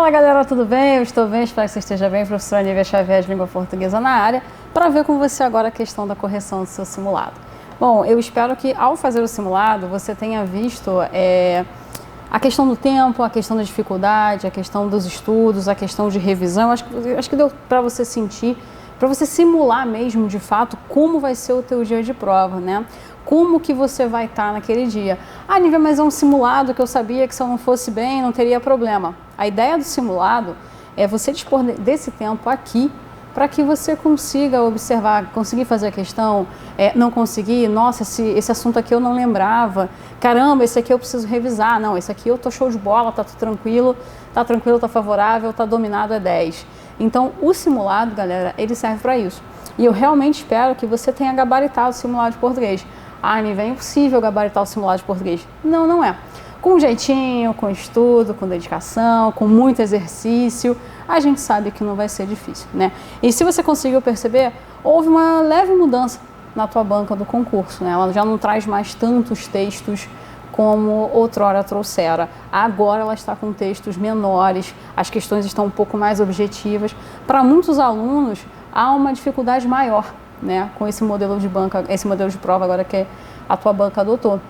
Fala galera, tudo bem? Eu estou bem, espero que você esteja bem. Professora Nívia Xavier de Língua Portuguesa na área, para ver com você agora a questão da correção do seu simulado. Bom, eu espero que ao fazer o simulado você tenha visto a questão do tempo, a questão da dificuldade, a questão dos estudos, a questão de revisão. Acho que deu para você sentir, para você simular mesmo de fato como vai ser o teu dia de prova, né? Como que você vai estar naquele dia. Ah, Nívia, mas é um simulado que eu sabia que se eu não fosse bem não teria problema. A ideia do simulado é você dispor desse tempo aqui para que você consiga observar, conseguir fazer a questão, não conseguir, nossa, esse assunto aqui eu não lembrava, caramba, esse aqui eu preciso revisar, não, esse aqui eu tô show de bola, tá tudo tranquilo, tá favorável, tá dominado, é 10. Então, o simulado, galera, ele serve para isso. E eu realmente espero que você tenha gabaritado o simulado de português. Ah, Nívia, é impossível gabaritar o simulado de português. Não, não é. Com jeitinho, com estudo, com dedicação, com muito exercício, a gente sabe que não vai ser difícil, né? E se você conseguiu perceber, houve uma leve mudança na tua banca do concurso, né? Ela já não traz mais tantos textos como outrora trouxera. Agora ela está com textos menores, as questões estão um pouco mais objetivas. Para muitos alunos, há uma dificuldade maior, né, com esse modelo de banca, esse modelo de prova agora que a tua banca adotou.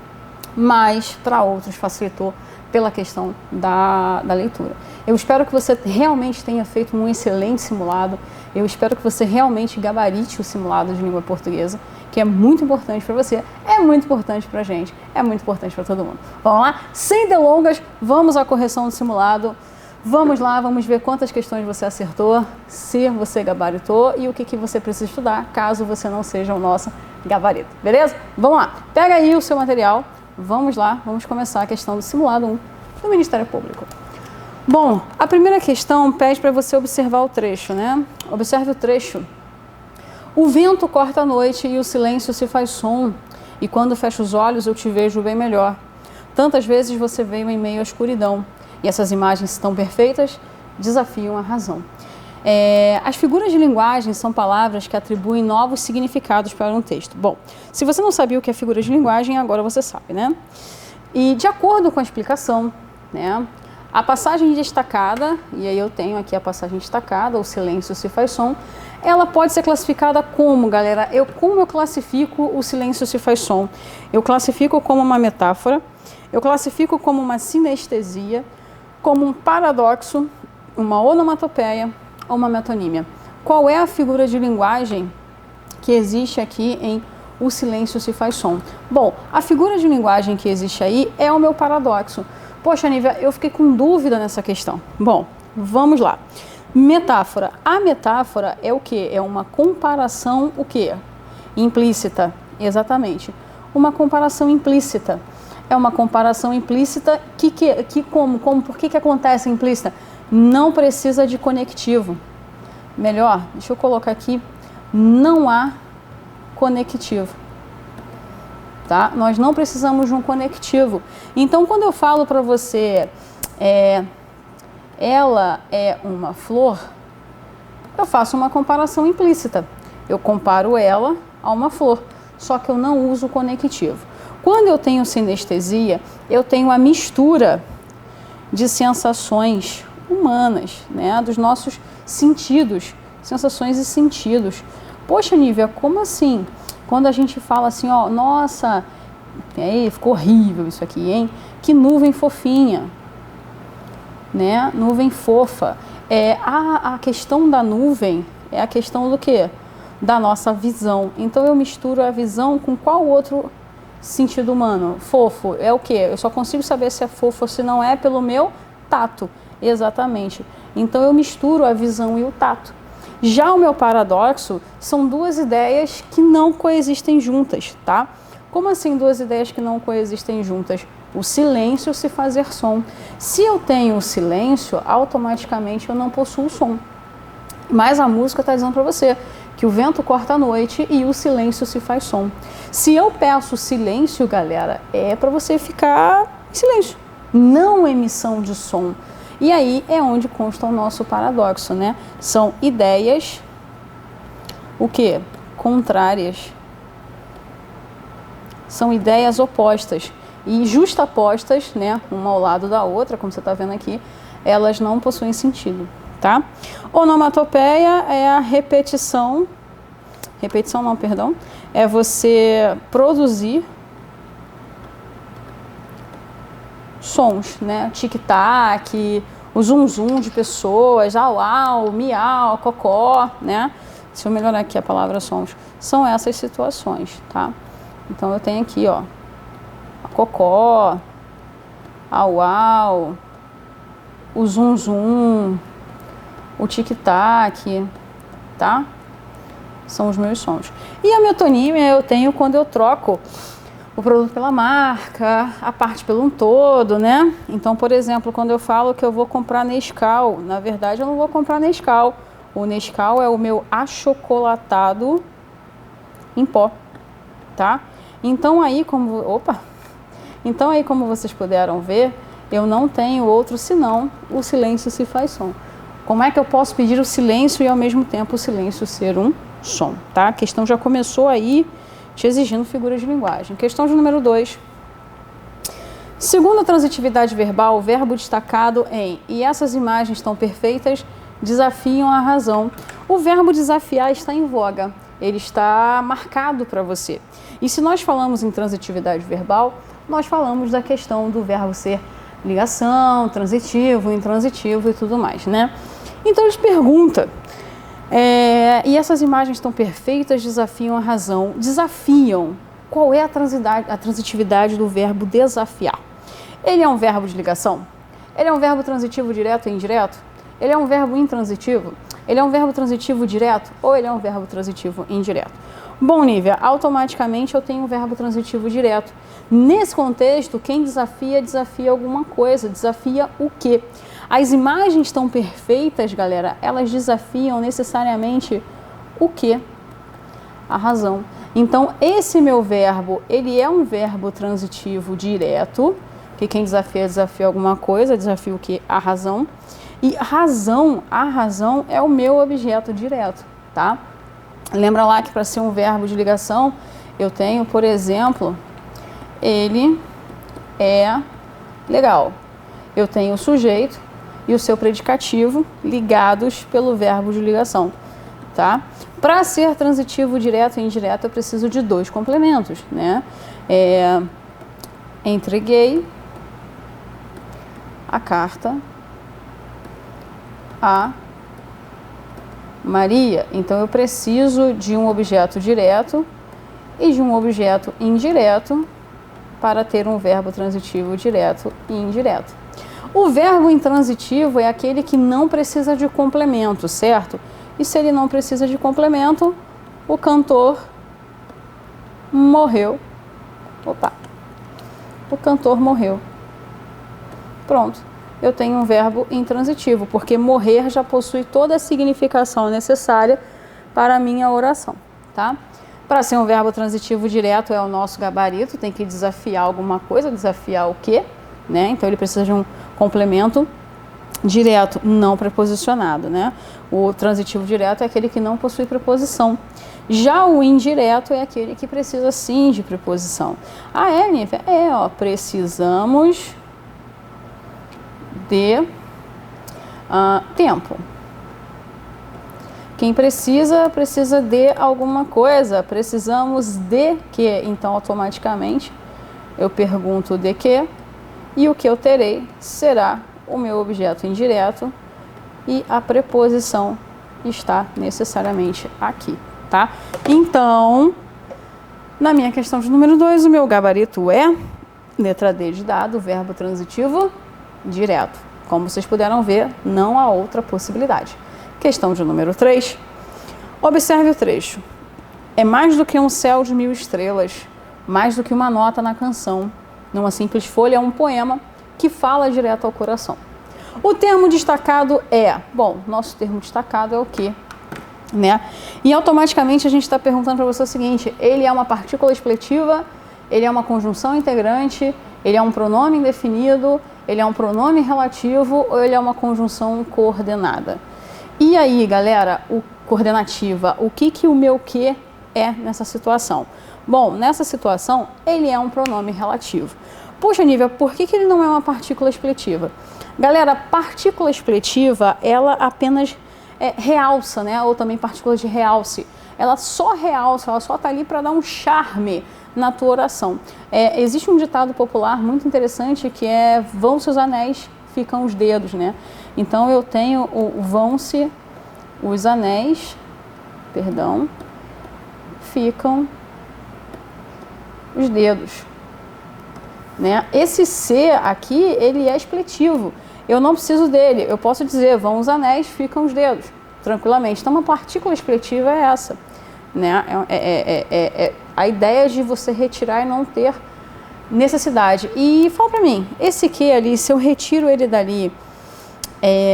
Mas para outros facilitou pela questão da leitura. Eu espero que você realmente tenha feito um excelente simulado. Eu espero que você realmente gabarite o simulado de língua portuguesa, que é muito importante para você, é muito importante para a gente, é muito importante para todo mundo. Vamos lá? Sem delongas, vamos à correção do simulado. Vamos lá, vamos ver quantas questões você acertou, se você gabaritou e o que você precisa estudar, caso você não seja o nosso gabarito, beleza? Vamos lá, pega aí o seu material, vamos lá, vamos começar a questão do simulado 1 do Ministério Público. Bom, a primeira questão pede para você observar o trecho, né? Observe o trecho. O vento corta a noite e o silêncio se faz som, e quando fecho os olhos eu te vejo bem melhor. Tantas vezes você veio em meio à escuridão, e essas imagens tão perfeitas desafiam a razão. As figuras de linguagem são palavras que atribuem novos significados para um texto. Bom, se você não sabia o que é figura de linguagem, agora você sabe, né? E de acordo com a explicação, né, a passagem destacada, e aí eu tenho aqui a passagem destacada, o silêncio se faz som, ela pode ser classificada como, galera, como eu classifico o silêncio se faz som? Eu classifico como uma metáfora, eu classifico como uma sinestesia, como um paradoxo, uma onomatopeia ou uma metonímia. Qual é a figura de linguagem que existe aqui em o silêncio se faz som? Bom, a figura de linguagem que existe aí é o meu paradoxo. Poxa, Nívia, eu fiquei com dúvida nessa questão. Bom, vamos lá. Metáfora. A metáfora é o quê? É uma comparação, o quê? Implícita. Exatamente. Uma comparação implícita. É uma comparação implícita por que acontece implícita? Não precisa de conectivo. Melhor, deixa eu colocar aqui, não há conectivo. Tá? Nós não precisamos de um conectivo. Então, quando eu falo para você, ela é uma flor, eu faço uma comparação implícita. Eu comparo ela a uma flor, só que eu não uso conectivo. Quando eu tenho sinestesia, eu tenho a mistura de sensações humanas, né, dos nossos sentidos, sensações e sentidos. Poxa, Nívia, como assim? Quando a gente fala assim, ó, nossa, ficou horrível isso aqui, hein? Que nuvem fofinha, né? Nuvem fofa. A questão da nuvem é a questão do quê? Da nossa visão. Então eu misturo a visão com qual outro sentido humano? Fofo é o quê? Eu só consigo saber se é fofo ou se não é pelo meu tato. Exatamente. Então eu misturo a visão e o tato. Já o meu paradoxo são duas ideias que não coexistem juntas, tá? Como assim duas ideias que não coexistem juntas? O silêncio se fazer som. Se eu tenho silêncio, automaticamente eu não possuo som. Mas a música está dizendo para você que o vento corta a noite e o silêncio se faz som. Se eu peço silêncio, galera, é para você ficar em silêncio, não emissão de som. E aí é onde consta o nosso paradoxo, né? São ideias, o quê? Contrárias. São ideias opostas. e justapostas, né, uma ao lado da outra, como você está vendo aqui, elas não possuem sentido, tá? Onomatopeia é a repetição não, perdão, é você produzir sons, né? Tic-tac, o zum-zum de pessoas, au-au, miau, cocó, né? Se eu melhorar aqui a palavra sons, são essas situações, tá? Então eu tenho aqui, ó, a cocó, au-au, o zum-zum, o tic-tac, tá? São os meus sons. E a metonímia eu tenho quando eu troco o produto pela marca, a parte pelo um todo, né? Então, por exemplo, quando eu falo que eu vou comprar Nescau, na verdade eu não vou comprar Nescau. O Nescau é o meu achocolatado em pó, tá? Então aí como vocês puderam ver, eu não tenho outro senão o silêncio se faz som. Como é que eu posso pedir o silêncio e ao mesmo tempo o silêncio ser um som, tá? A questão já começou aí te exigindo figuras de linguagem. Questão de número 2. Segundo a transitividade verbal, o verbo destacado em "e essas imagens estão perfeitas" desafiam a razão. O verbo desafiar está em voga, ele está marcado para você. E se nós falamos em transitividade verbal, nós falamos da questão do verbo ser ligação, transitivo, intransitivo e tudo mais, né? Então ele pergunta, e essas imagens estão perfeitas, desafiam a razão. Desafiam. Qual é a transitividade do verbo desafiar? Ele é um verbo de ligação? Ele é um verbo transitivo direto e indireto? Ele é um verbo intransitivo? Ele é um verbo transitivo direto ou ele é um verbo transitivo indireto? Bom, Nívia, automaticamente eu tenho um verbo transitivo direto. Nesse contexto, quem desafia, desafia alguma coisa. Desafia o quê? As imagens estão perfeitas, galera, elas desafiam necessariamente o quê? A razão. Então, esse meu verbo, ele é um verbo transitivo direto, que quem desafia, desafia alguma coisa, desafia o quê? A razão. E a razão é o meu objeto direto, tá? Lembra lá que para ser um verbo de ligação, eu tenho, por exemplo, ele é legal. Eu tenho o sujeito e o seu predicativo ligados pelo verbo de ligação, tá? Para ser transitivo direto e indireto, eu preciso de 2 complementos, né? Entreguei a carta a Maria. Então eu preciso de um objeto direto e de um objeto indireto para ter um verbo transitivo direto e indireto. O verbo intransitivo é aquele que não precisa de complemento, certo? E se ele não precisa de complemento, o cantor morreu. O cantor morreu. Pronto. Eu tenho um verbo intransitivo, porque morrer já possui toda a significação necessária para a minha oração, tá? Para ser um verbo transitivo direto é o nosso gabarito, tem que desafiar alguma coisa, desafiar o quê? Né? Então ele precisa de um complemento direto, não preposicionado, né? O transitivo direto é aquele que não possui preposição. Já o indireto é aquele que precisa sim de preposição. Nívia? Precisamos de tempo. Quem precisa de alguma coisa. Precisamos de quê? Então, automaticamente, eu pergunto de quê e o que eu terei será o meu objeto indireto e a preposição está necessariamente aqui, tá? Então, na minha questão de número 2, o meu gabarito é letra D de dado, verbo transitivo direto. Como vocês puderam ver, não há outra possibilidade. Questão de número 3. Observe o trecho. É mais do que um céu de 1000 estrelas, mais do que uma nota na canção. Numa simples folha é um poema que fala direto ao coração. O termo destacado é... Bom, nosso termo destacado é o quê? Né? E automaticamente a gente está perguntando para você o seguinte, ele é uma partícula expletiva, ele é uma conjunção integrante, ele é um pronome indefinido, ele é um pronome relativo ou ele é uma conjunção coordenada? E aí, galera, coordenativa, o que o meu que é nessa situação? Bom, nessa situação, ele é um pronome relativo. Poxa, Nívia, por que ele não é uma partícula expletiva? Galera, partícula expletiva, ela apenas realça, né? Ou também partícula de realce. Ela só realça, ela só está ali para dar um charme na tua oração. Existe um ditado popular muito interessante que é: vão-se os anéis, ficam os dedos, né? Então eu tenho o vão-se os anéis, perdão, ficam os dedos, né? Esse C aqui, ele é expletivo. Eu não preciso dele. Eu posso dizer: vão os anéis, ficam os dedos, tranquilamente. Então, uma partícula expletiva é essa, né? A ideia de você retirar e não ter necessidade. E fala pra mim, esse Q ali, se eu retiro ele dali,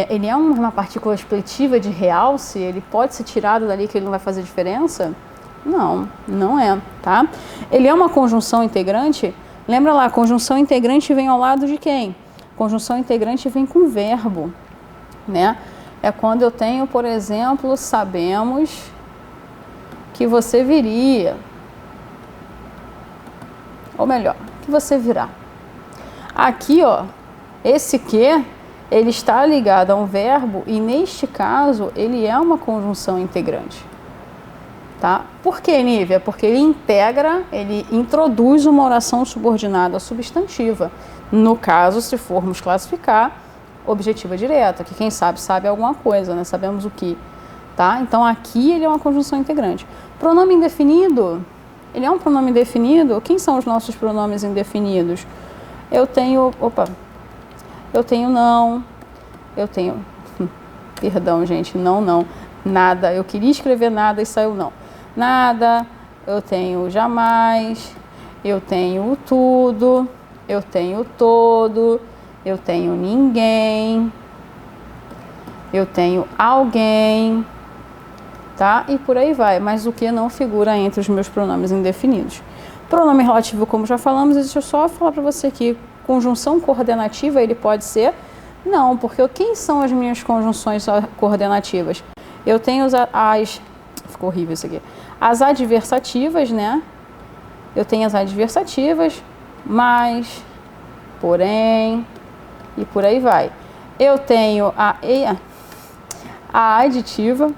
ele é uma partícula expletiva de realce? Ele pode ser tirado dali que ele não vai fazer diferença? Não, não é, tá? Ele é uma conjunção integrante. Lembra lá, conjunção integrante vem ao lado de quem? Conjunção integrante vem com verbo, né? É quando eu tenho, por exemplo, sabemos que você viria. Ou melhor, que você virá. Aqui, ó, esse que, ele está ligado a um verbo e, neste caso, ele é uma conjunção integrante. Tá? Por que, Nívia? Porque ele integra, ele introduz uma oração subordinada substantiva. No caso, se formos classificar, objetiva direta, que quem sabe, sabe alguma coisa, né? Sabemos o que. Tá? Então, aqui ele é uma conjunção integrante. Pronome indefinido, ele é um pronome indefinido. Quem são os nossos pronomes indefinidos? Eu tenho não, eu tenho, perdão, gente, não, nada. Eu queria escrever nada e saiu não. Nada, eu tenho jamais, eu tenho tudo, eu tenho todo, eu tenho ninguém, eu tenho alguém, tá? E por aí vai, mas o que não figura entre os meus pronomes indefinidos. Pronome relativo, como já falamos, deixa eu só falar para você que conjunção coordenativa ele pode ser? Não, porque quem são as minhas conjunções coordenativas? Eu tenho ficou horrível isso aqui. As adversativas, né? Eu tenho as adversativas, mas, porém, e por aí vai. Eu tenho a aditiva,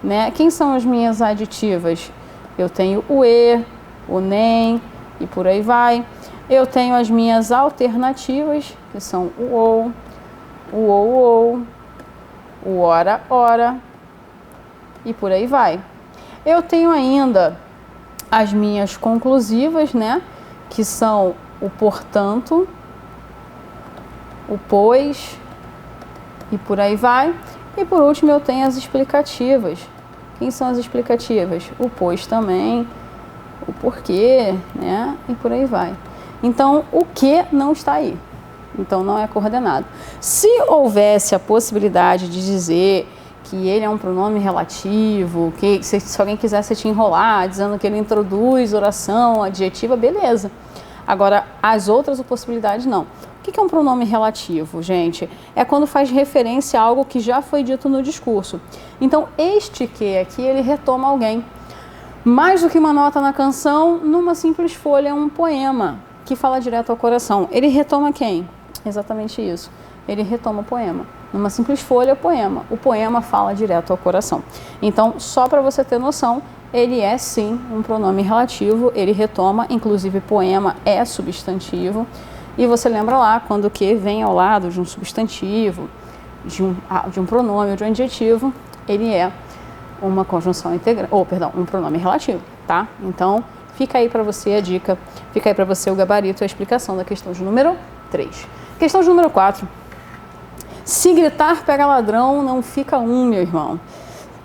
né? Quem são as minhas aditivas? Eu tenho o e, o nem, e por aí vai. Eu tenho as minhas alternativas, que são o ou, o ora, e por aí vai. Eu tenho ainda as minhas conclusivas, né? Que são o portanto, o pois, e por aí vai. E por último eu tenho as explicativas. Quem são as explicativas? O pois também, o porquê, né? E por aí vai. Então, o que não está aí. Então, não é coordenado. Se houvesse a possibilidade de dizer que ele é um pronome relativo, que se alguém quisesse te enrolar, dizendo que ele introduz oração adjetiva, beleza. Agora, as outras possibilidades, não. O que é um pronome relativo, gente? É quando faz referência a algo que já foi dito no discurso. Então, este que aqui, ele retoma alguém. Mais do que uma nota na canção, numa simples folha, é um poema que fala direto ao coração. Ele retoma quem? Exatamente isso. Ele retoma o poema. Numa simples folha, poema. O poema fala direto ao coração. Então, só para você ter noção, ele é sim um pronome relativo, ele retoma, inclusive poema é substantivo. E você lembra lá, quando o que vem ao lado de um substantivo, de um pronome ou de um adjetivo, ele é uma conjunção integrante, um pronome relativo, tá? Então, fica aí para você a dica, fica aí para você o gabarito e a explicação da questão de número 3. Questão de número 4. Se gritar pega ladrão, não fica um, meu irmão.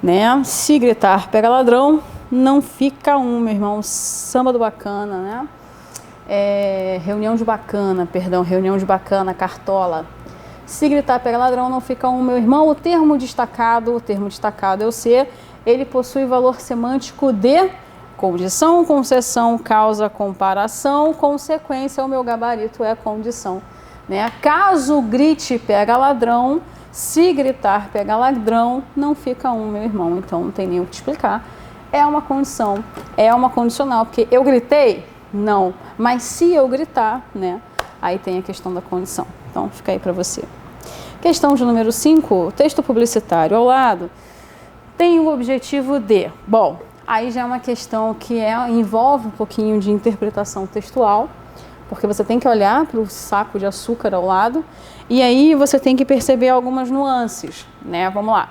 Né? Se gritar pega ladrão, não fica um, meu irmão. Samba do bacana, né? Reunião de bacana, cartola. Se gritar pega ladrão, não fica um, meu irmão. O termo destacado é o ser, ele possui valor semântico de condição, concessão, causa, comparação, consequência. O meu gabarito é condição, né? Caso grite pega ladrão, se gritar pega ladrão, não fica um, meu irmão. Então não tem nem o que explicar. É uma condição, é uma condicional, porque eu gritei, Não. Mas se eu gritar, né? Aí tem a questão da condição. Então, fica aí para você. Questão de número 5, o texto publicitário ao lado tem o objetivo de... Bom, aí já é uma questão que envolve um pouquinho de interpretação textual, porque você tem que olhar para o saco de açúcar ao lado e aí você tem que perceber algumas nuances, né? Vamos lá.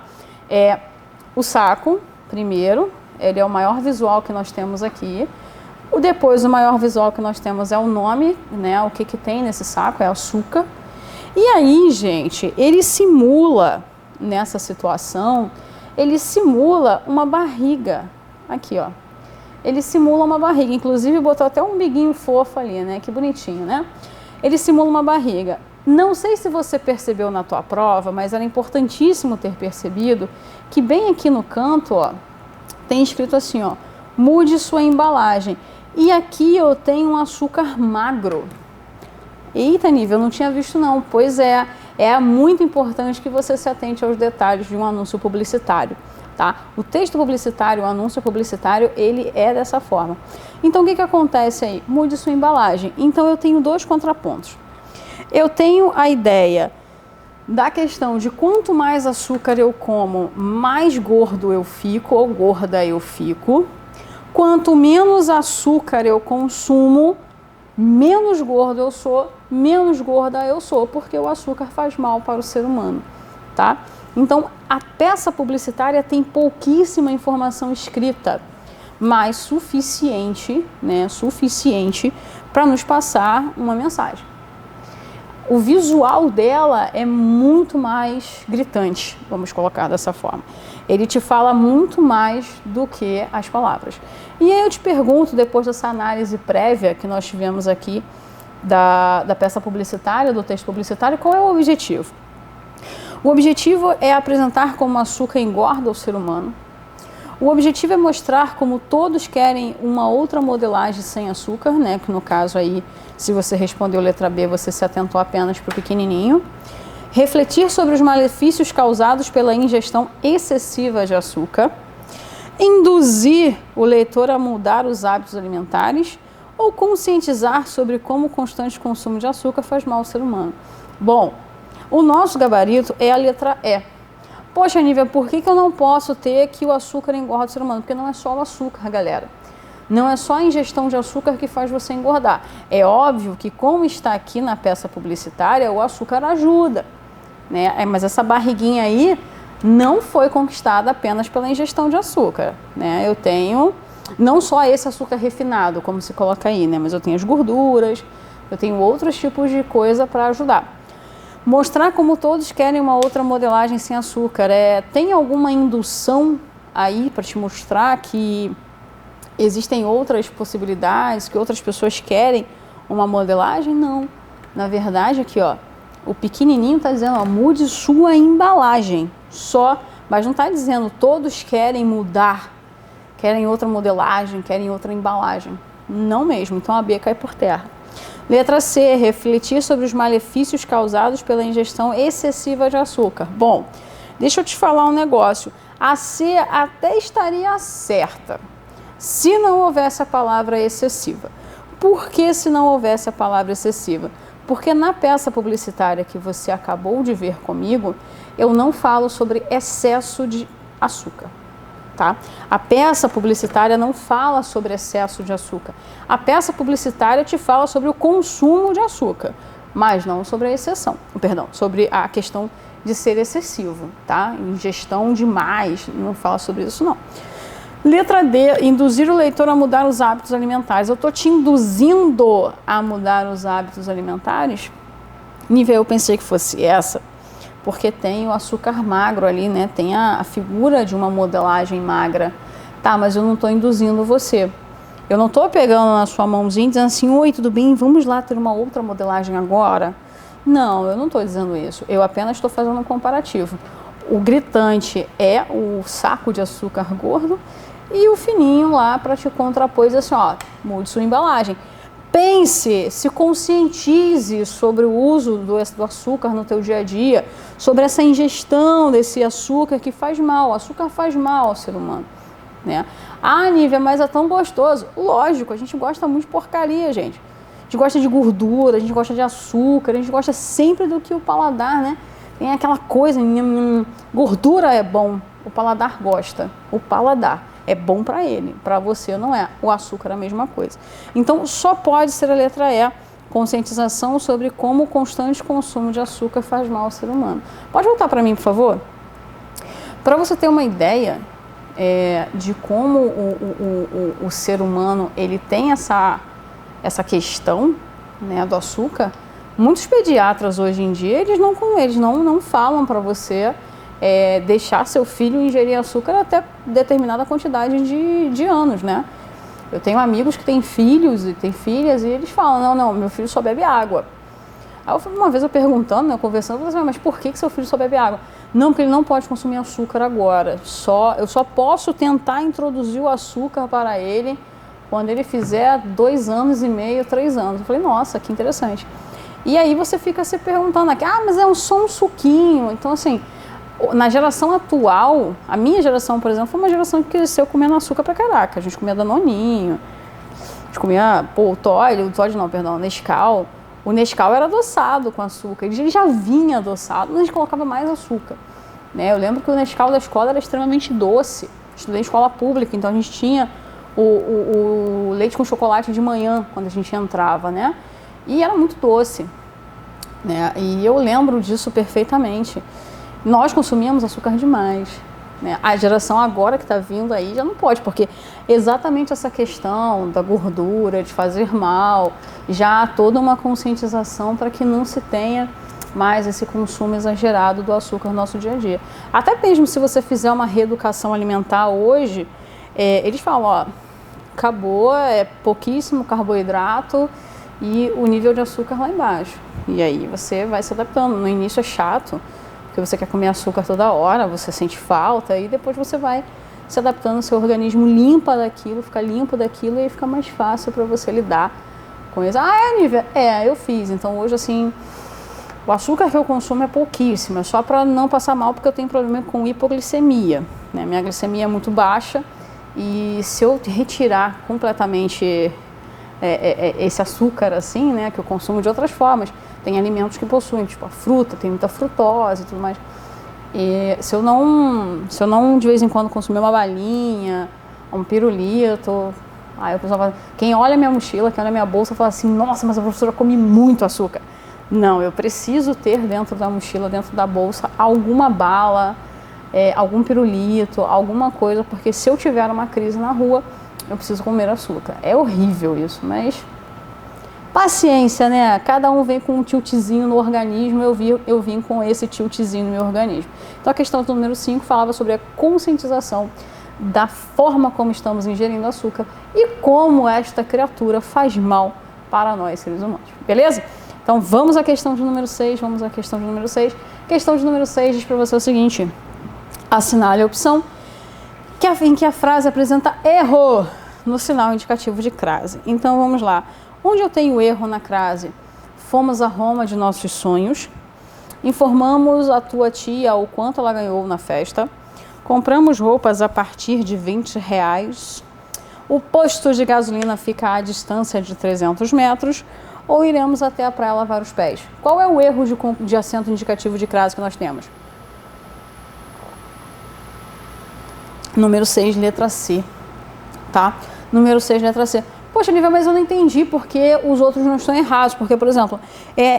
O saco, primeiro, ele é o maior visual que nós temos aqui. Depois, o maior visual que nós temos é o nome, né? O que tem nesse saco é açúcar. E aí, gente, ele simula, nessa situação, ele simula uma barriga. Aqui, ó. Ele simula uma barriga. Inclusive, botou até um biguinho fofo ali, né? Que bonitinho, né? Ele simula uma barriga. Não sei se você percebeu na tua prova, mas era importantíssimo ter percebido que bem aqui no canto, ó, tem escrito assim, ó, mude sua embalagem. E aqui eu tenho um açúcar magro. Eita, Nívia, eu não tinha visto não. Pois é muito importante que você se atente aos detalhes de um anúncio publicitário, tá? O texto publicitário, o anúncio publicitário, ele é dessa forma. Então, o que acontece aí? Mude sua embalagem. Então, eu tenho dois contrapontos. Eu tenho a ideia da questão de quanto mais açúcar eu como, mais gordo eu fico ou gorda eu fico. Quanto menos açúcar eu consumo, menos gordo eu sou, menos gorda eu sou, porque o açúcar faz mal para o ser humano, tá? Então, a peça publicitária tem pouquíssima informação escrita, mas suficiente, né, suficiente para nos passar uma mensagem. O visual dela é muito mais gritante, vamos colocar dessa forma. Ele te fala muito mais do que as palavras. E aí eu te pergunto, depois dessa análise prévia que nós tivemos aqui da peça publicitária, do texto publicitário, qual é o objetivo? O objetivo é apresentar como o açúcar engorda o ser humano. O objetivo é mostrar como todos querem uma outra modelagem sem açúcar, né? Que no caso aí, se você respondeu letra B, você se atentou apenas para o pequenininho. Refletir sobre os malefícios causados pela ingestão excessiva de açúcar. Induzir o leitor a mudar os hábitos alimentares ou conscientizar sobre como o constante consumo de açúcar faz mal ao ser humano. Bom, o nosso gabarito é a letra E. Poxa, Nívia, por que eu não posso ter que o açúcar engorda o ser humano? Porque não é só o açúcar, galera. Não é só a ingestão de açúcar que faz você engordar. É óbvio que, como está aqui na peça publicitária, o açúcar ajuda, né? Mas essa barriguinha aí não foi conquistada apenas pela ingestão de açúcar, né? Eu tenho não só esse açúcar refinado, como se coloca aí, né? Mas eu tenho as gorduras, eu tenho outros tipos de coisa para ajudar. Mostrar como todos querem uma outra modelagem sem açúcar. Tem alguma indução aí para te mostrar que existem outras possibilidades, que outras pessoas querem uma modelagem? Não. Na verdade, aqui, ó, o pequenininho está dizendo, ó, mude sua embalagem. Só, mas não está dizendo todos querem mudar, querem outra modelagem, querem outra embalagem. Não mesmo. Então a B cai por terra. Letra C, refletir sobre os malefícios causados pela ingestão excessiva de açúcar. Bom, deixa eu te falar um negócio. A C até estaria certa, se não houvesse a palavra excessiva. Por que se não houvesse a palavra excessiva? Porque na peça publicitária que você acabou de ver comigo, eu não falo sobre excesso de açúcar. Tá? A peça publicitária não fala sobre excesso de açúcar. A peça publicitária te fala sobre o consumo de açúcar, mas não sobre a exceção, perdão, sobre a questão de ser excessivo, tá? Ingestão demais, não fala sobre isso não. Letra D, induzir o leitor a mudar os hábitos alimentares. Eu estou te induzindo a mudar os hábitos alimentares? Nível, eu pensei que fosse essa, porque tem o açúcar magro ali, né? Tem a figura de uma modelagem magra. Tá, mas eu não estou induzindo você. Eu não estou pegando na sua mãozinha e dizendo assim, oi, tudo bem? Vamos lá ter uma outra modelagem agora? Não, eu não estou dizendo isso. Eu apenas estou fazendo um comparativo. O gritante é o saco de açúcar gordo e o fininho lá para te contrapor e dizer assim, ó, mude sua embalagem. Pense, se conscientize sobre o uso do açúcar no teu dia a dia, sobre essa ingestão desse açúcar que faz mal. O açúcar faz mal ao ser humano, né? Ah, Nívia, mas é tão gostoso. Lógico, a gente gosta muito de porcaria, gente. A gente gosta de gordura, a gente gosta de açúcar, a gente gosta sempre do que o paladar, né? Tem aquela coisa, gordura é bom, o paladar gosta. O paladar é bom para ele, para você não é. O açúcar é a mesma coisa. Então, só pode ser a letra E, conscientização sobre como o constante consumo de açúcar faz mal ao ser humano. Pode voltar para mim, por favor? Para você ter uma ideia de como o ser humano ele tem essa questão, né, do açúcar, muitos pediatras hoje em dia eles não falam para você deixar seu filho ingerir açúcar até determinada quantidade de anos, né? Eu tenho amigos que têm filhos e têm filhas e eles falam, não, meu filho só bebe água. Aí uma vez eu perguntando, né, conversando, eu falei assim, mas por que seu filho só bebe água? Não, porque ele não pode consumir açúcar agora. Eu só posso tentar introduzir o açúcar para ele quando ele fizer 2 anos e meio, 3 anos. Eu falei, nossa, que interessante. E aí você fica se perguntando aqui, mas é só um suquinho. Então, assim, na geração atual, a minha geração, por exemplo, foi uma geração que cresceu comendo açúcar pra caraca. A gente comia Danoninho, a gente comia, Nescau. O Nescau era adoçado com açúcar, ele já vinha adoçado, mas a gente colocava mais açúcar, né? Eu lembro que o Nescau da escola era extremamente doce. Estudei em escola pública, então a gente tinha o leite com chocolate de manhã, quando a gente entrava, né? E era muito doce, né? E eu lembro disso perfeitamente. Nós consumíamos açúcar demais, né? A geração agora que está vindo aí já não pode, porque exatamente essa questão da gordura, de fazer mal, já há toda uma conscientização para que não se tenha mais esse consumo exagerado do açúcar no nosso dia a dia. Até mesmo se você fizer uma reeducação alimentar hoje, eles falam, acabou, é pouquíssimo carboidrato e o nível de açúcar lá embaixo. E aí você vai se adaptando. No início é chato, porque você quer comer açúcar toda hora, você sente falta e depois você vai se adaptando, seu organismo limpa daquilo, fica limpo daquilo e aí fica mais fácil para você lidar com isso. Nívia? Eu fiz. Então hoje, assim, o açúcar que eu consumo é pouquíssimo, é só para não passar mal, porque eu tenho problema com hipoglicemia, né? Minha glicemia é muito baixa e se eu retirar completamente esse açúcar, assim, né, que eu consumo de outras formas, tem alimentos que possuem, tipo a fruta, tem muita frutose e tudo mais. E se eu não de vez em quando consumir uma balinha, um pirulito, aí o pessoal fala, quem olha minha mochila, quem olha minha bolsa, fala assim, nossa, mas a professora come muito açúcar. Não, eu preciso ter dentro da mochila, dentro da bolsa, alguma bala, algum pirulito, alguma coisa, porque se eu tiver uma crise na rua, eu preciso comer açúcar. É horrível isso, mas paciência, né? Cada um vem com um tiltzinho no organismo, eu vim com esse tiltzinho no meu organismo. Então a questão do número 5 falava sobre a conscientização da forma como estamos ingerindo açúcar e como esta criatura faz mal para nós, seres humanos. Beleza? Então vamos à questão de número 6, Questão de número 6 diz para você o seguinte, assinale a opção em que a frase apresenta erro no sinal indicativo de crase. Então vamos lá. Onde eu tenho erro na crase? Fomos a Roma de nossos sonhos, informamos a tua tia o quanto ela ganhou na festa, compramos roupas a partir de R$20, o posto de gasolina fica à distância de 300 metros, ou iremos até a praia lavar os pés. Qual é o erro de acento indicativo de crase que nós temos? Número 6, letra C, tá? Número 6, letra C. Poxa, Nívia, mas eu não entendi porque os outros não estão errados. Porque, por exemplo,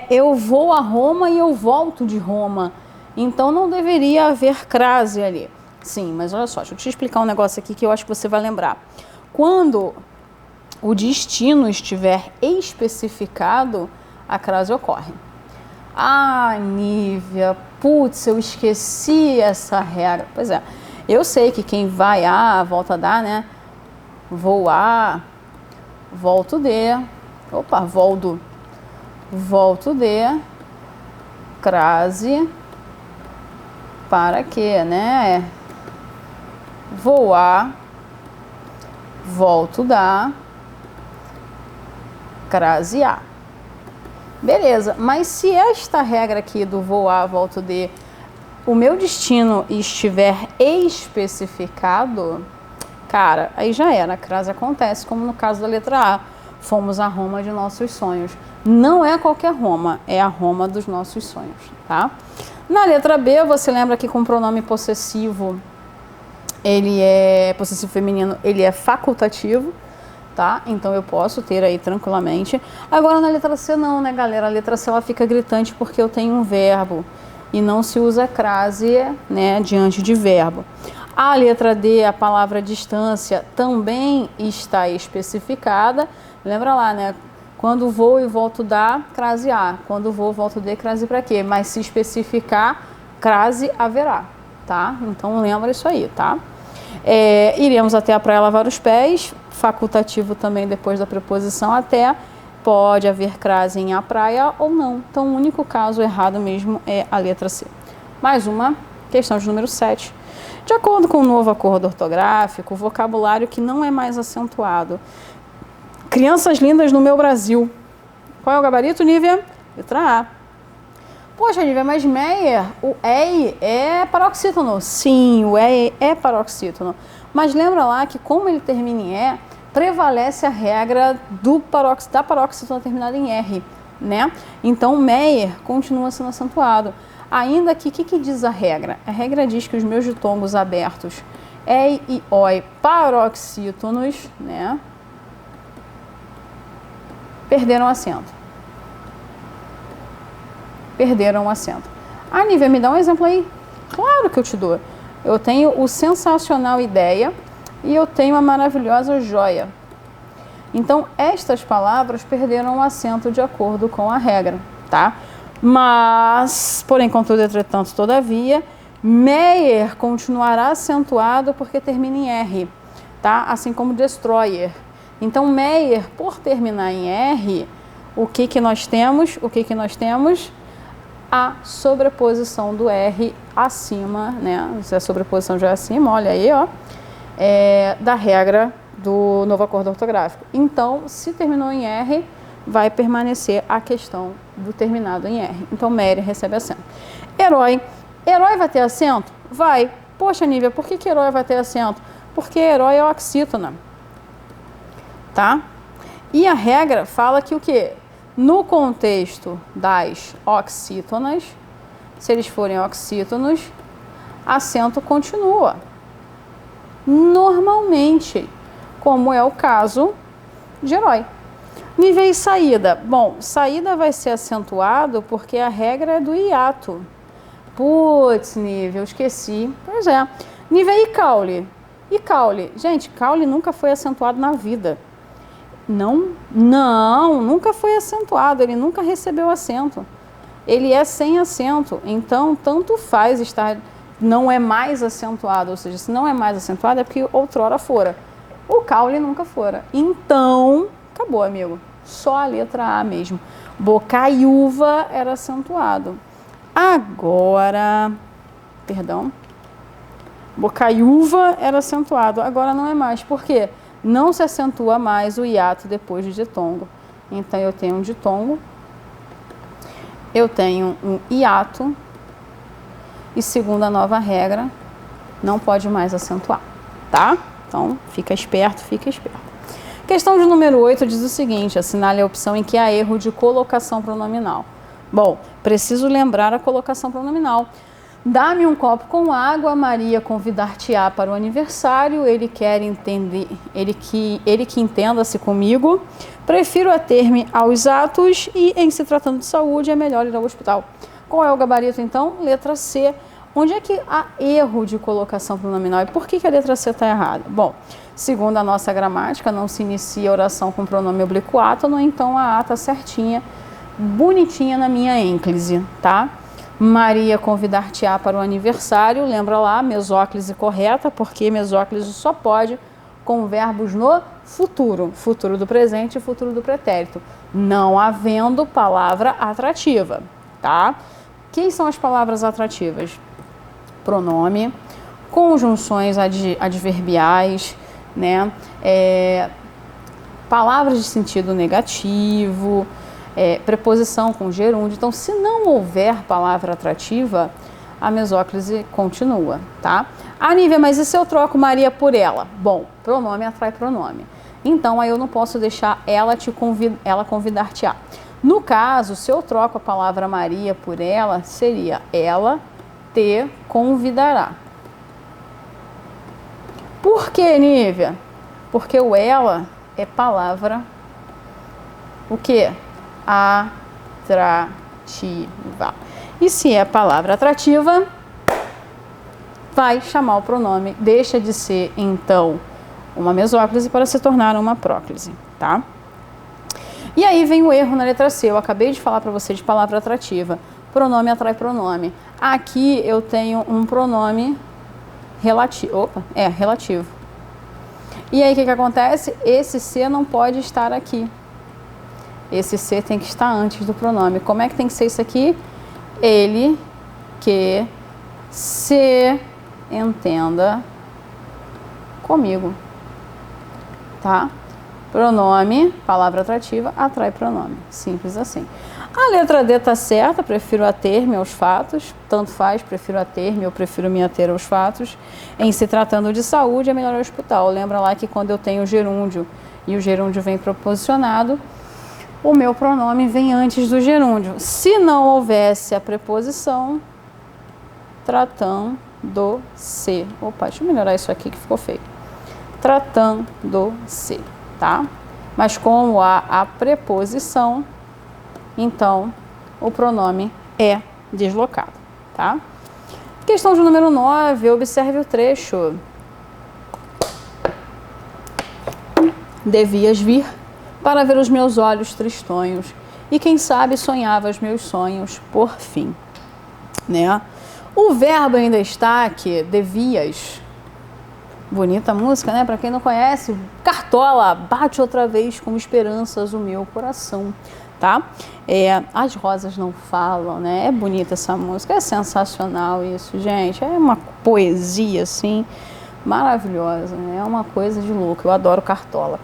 eu vou a Roma e eu volto de Roma. Então, não deveria haver crase ali. Sim, mas olha só, deixa eu te explicar um negócio aqui que eu acho que você vai lembrar. Quando o destino estiver especificado, a crase ocorre. Nívia, putz, eu esqueci essa regra. Pois é, eu sei que quem vai volta a dar, né? Vou a, volto de, volto de, crase, para quê, né? Vou a, volto da, crase a. Beleza, mas se esta regra aqui do vou a, volto de, o meu destino estiver especificado, cara, aí já era, a crase acontece, como no caso da letra A, fomos a Roma de nossos sonhos. Não é qualquer Roma, é a Roma dos nossos sonhos, tá? Na letra B, você lembra que com o pronome possessivo, ele é possessivo feminino, ele é facultativo, tá? Então eu posso ter aí tranquilamente. Agora na letra C não, né, galera? A letra C ela fica gritante porque eu tenho um verbo e não se usa crase, né, diante de verbo. A letra D, a palavra distância, também está especificada. Lembra lá, né? Quando vou e volto da, crase A. Quando vou, volto de, crase para quê? Mas se especificar, crase haverá, tá? Então lembra isso aí, tá? Iremos até a praia lavar os pés, facultativo também depois da preposição até. Pode haver crase em a praia ou não. Então o único caso errado mesmo é a letra C. Mais uma, questão de número 7. De acordo com o novo acordo ortográfico, o vocabulário que não é mais acentuado. Crianças lindas no meu Brasil. Qual é o gabarito, Nívia? Letra A. Poxa, Nívia, mas Meyer, o EI é paroxítono. Sim, o EI é paroxítono. Mas lembra lá que como ele termina em E, prevalece a regra da paroxítona terminada em R, né? Então, Meyer continua sendo acentuado. Ainda que, o que diz a regra? A regra diz que os meus ditongos abertos, EI e OI paroxítonos, né? Perderam acento. Perderam o acento. Ah, Nívia, me dá um exemplo aí. Claro que eu te dou. Eu tenho o sensacional ideia e eu tenho a maravilhosa joia. Então, estas palavras perderam o acento de acordo com a regra, tá? Mas, porém, contudo, entretanto, todavia, Meyer continuará acentuado porque termina em R, tá? Assim como destroyer. Então, Meyer, por terminar em R, o que nós temos? O que nós temos? A sobreposição do R acima, né? Se a sobreposição já é acima, olha aí, ó, da regra do novo acordo ortográfico. Então, se terminou em R, vai permanecer a questão do terminado em R. Então, Meyer recebe acento. Herói. Herói vai ter acento? Vai. Poxa, Nívia, por que herói vai ter acento? Porque herói é oxítona. Tá? E a regra fala que o quê? No contexto das oxítonas, se eles forem oxítonos, acento continua. Normalmente, como é o caso de herói. Nível e saída. Bom, saída vai ser acentuado porque a regra é do hiato. Putz, nível, esqueci. Pois é. Nível e caule. E caule? Gente, caule nunca foi acentuado na vida. Não, nunca foi acentuado, ele nunca recebeu acento. Ele é sem acento, então tanto faz estar, não é mais acentuado, ou seja, se não é mais acentuado é porque outrora fora. O caule nunca fora. Então, acabou, amigo. Só a letra A mesmo. Bocaiúva era acentuado. Agora, perdão, bocaiúva era acentuado, agora não é mais. Por quê? Não se acentua mais o hiato depois do ditongo. Então, eu tenho um ditongo, eu tenho um hiato, e segundo a nova regra, não pode mais acentuar, tá? Então, fica esperto, fica esperto. Questão de número 8 diz o seguinte, assinale a opção em que há erro de colocação pronominal. Bom, preciso lembrar a colocação pronominal. Dá-me um copo com água, Maria convidar-te-á para o aniversário, ele quer entender, ele que entenda-se comigo, prefiro ater-me aos atos e, em se tratando de saúde, é melhor ir ao hospital. Qual é o gabarito, então? Letra C. Onde é que há erro de colocação pronominal? E por que a letra C está errada? Bom, segundo a nossa gramática, não se inicia a oração com pronome oblíquo átono, então a A está certinha, bonitinha na minha ênclise, tá? Maria convidar-te-á para o aniversário, lembra lá, mesóclise correta, porque mesóclise só pode com verbos no futuro, futuro do presente e futuro do pretérito, não havendo palavra atrativa, tá? Quem são as palavras atrativas? Pronome, conjunções adverbiais, né? Palavras de sentido negativo, preposição com gerúndio. Então, se não houver palavra atrativa, a mesóclise continua, tá? Ah, Nívia, mas e se eu troco Maria por ela? Bom, pronome atrai pronome. Então, aí eu não posso deixar ela convidar-te-á. No caso, se eu troco a palavra Maria por ela, seria ela te convidará. Por que, Nívia? Porque o ela é palavra, o quê? Atrativa. E se é palavra atrativa, vai chamar o pronome, deixa de ser, então, uma mesóclise para se tornar uma próclise, tá? E aí vem o erro na letra C. Eu acabei de falar para você de palavra atrativa. Pronome atrai pronome. Aqui eu tenho um pronome relativo. Relativo. E aí o que acontece? Esse C não pode estar aqui. Esse C tem que estar antes do pronome. Como é que tem que ser isso aqui? Ele que se entenda comigo, tá? Pronome, palavra atrativa, atrai pronome. Simples assim. A letra D tá certa, prefiro ater-me aos fatos. Tanto faz, prefiro ater-me ou prefiro me ater aos fatos. Em se tratando de saúde, é melhor o hospital. Lembra lá que quando eu tenho gerúndio e o gerúndio vem proposicionado, o meu pronome vem antes do gerúndio. Se não houvesse a preposição, tratando-se. Opa, deixa eu melhorar isso aqui que ficou feio. Tratando-se, tá? Mas como há a preposição, então o pronome é deslocado, tá? Questão de número 9, observe o trecho. Devias vir para ver os meus olhos tristonhos e quem sabe sonhava os meus sonhos por fim, né? O verbo ainda está aqui, devias. Bonita música, né? Para quem não conhece, Cartola, bate outra vez com esperanças o meu coração, tá? As rosas não falam, né? É bonita essa música, é sensacional isso, gente. É uma poesia, assim, maravilhosa, né? É uma coisa de louco, eu adoro Cartola.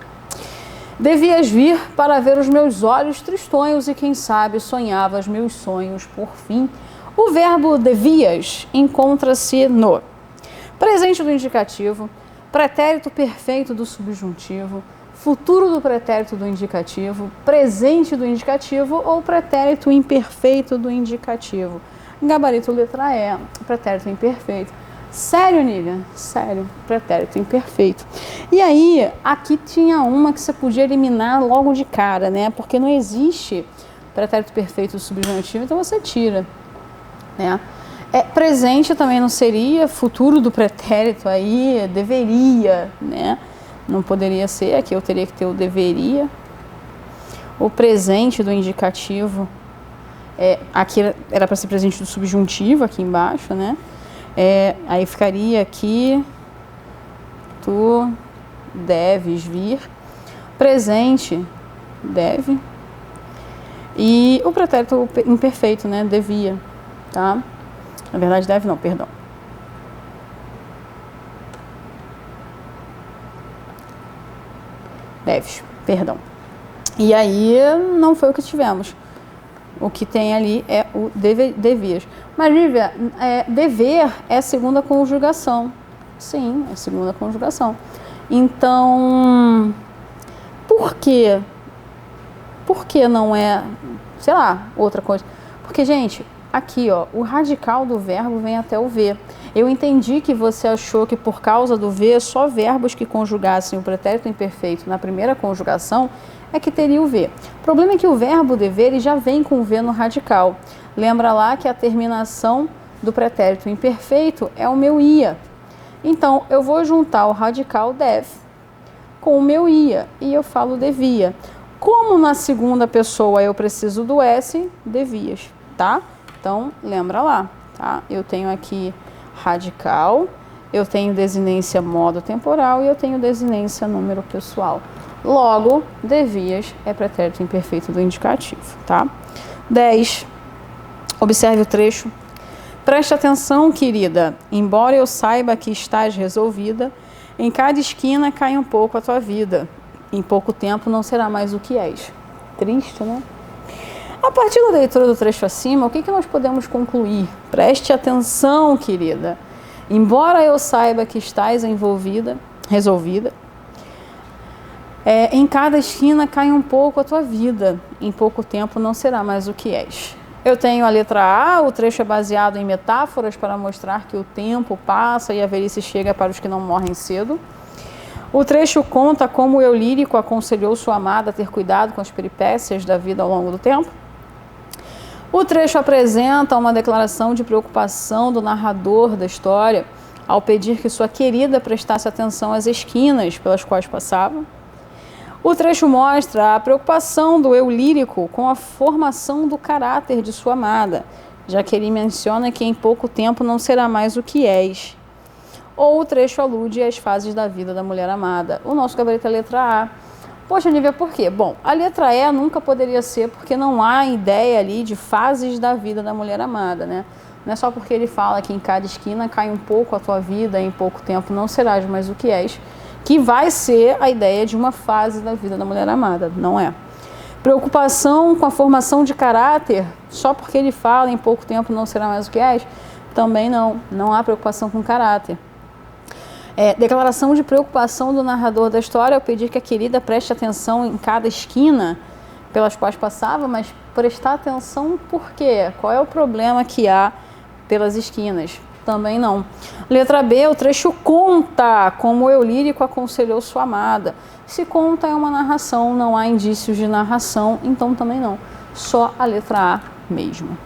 Devias vir para ver os meus olhos tristonhos e quem sabe sonhava os meus sonhos por fim. O verbo devias encontra-se no presente do indicativo, pretérito perfeito do subjuntivo, futuro do pretérito do indicativo, presente do indicativo ou pretérito imperfeito do indicativo. Gabarito letra E, pretérito imperfeito. Sério, Nívia? Sério, pretérito imperfeito. E aí, aqui tinha uma que você podia eliminar logo de cara, né? Porque não existe pretérito perfeito do subjuntivo, então você tira, né? Presente também não seria, futuro do pretérito aí, deveria, né? Não poderia ser, aqui eu teria que ter o deveria. O presente do indicativo, aqui era para ser presente do subjuntivo, aqui embaixo, né? Aí ficaria aqui, tu deves vir, presente, deve, e o pretérito imperfeito, né? Devia, tá? Na verdade, deve não, perdão. Deves, perdão. E aí, não foi o que tivemos. O que tem ali é o devias. Mas, Lívia, dever é segunda conjugação. Sim, é segunda conjugação. Então, por quê? Por que não é, sei lá, outra coisa? Porque, gente, aqui, ó, o radical do verbo vem até o V. Eu entendi que você achou que por causa do V, só verbos que conjugassem o pretérito imperfeito na primeira conjugação é que teria o V. O problema é que o verbo dever ele já vem com o V no radical. Lembra lá que a terminação do pretérito imperfeito é o meu ia. Então, eu vou juntar o radical deve com o meu ia e eu falo devia. Como na segunda pessoa eu preciso do S, devias, tá? Então, lembra lá, tá? Eu tenho aqui radical, eu tenho desinência modo temporal e eu tenho desinência número pessoal. Logo, devias é pretérito imperfeito do indicativo, tá? 10. Observe o trecho. Preste atenção, querida. Embora eu saiba que estás resolvida, em cada esquina cai um pouco a tua vida. Em pouco tempo não será mais o que és. Triste, né? A partir da leitura do trecho acima, o que nós podemos concluir? Preste atenção, querida. Embora eu saiba que estás resolvida, em cada esquina cai um pouco a tua vida. Em pouco tempo não será mais o que és. Eu tenho a letra A, o trecho é baseado em metáforas para mostrar que o tempo passa e a velhice chega para os que não morrem cedo. O trecho conta como o eu lírico aconselhou sua amada a ter cuidado com as peripécias da vida ao longo do tempo. O trecho apresenta uma declaração de preocupação do narrador da história ao pedir que sua querida prestasse atenção às esquinas pelas quais passava. O trecho mostra a preocupação do eu lírico com a formação do caráter de sua amada, já que ele menciona que em pouco tempo não será mais o que és. Ou o trecho alude às fases da vida da mulher amada. O nosso gabarito é a letra A. Poxa, Nívia, por quê? Bom, a letra E nunca poderia ser porque não há ideia ali de fases da vida da mulher amada, né? Não é só porque ele fala que em cada esquina cai um pouco a tua vida, em pouco tempo não serás mais o que és, que vai ser a ideia de uma fase da vida da mulher amada, não é? Preocupação com a formação de caráter, só porque ele fala em pouco tempo não será mais o que és, também não há preocupação com caráter. Declaração de preocupação do narrador da história ao pedir que a querida preste atenção em cada esquina pelas quais passava, mas prestar atenção por quê? Qual é o problema que há pelas esquinas? Também não. Letra B, o trecho conta como o eu lírico aconselhou sua amada. Se conta é uma narração, não há indícios de narração, então também não. Só a letra A mesmo.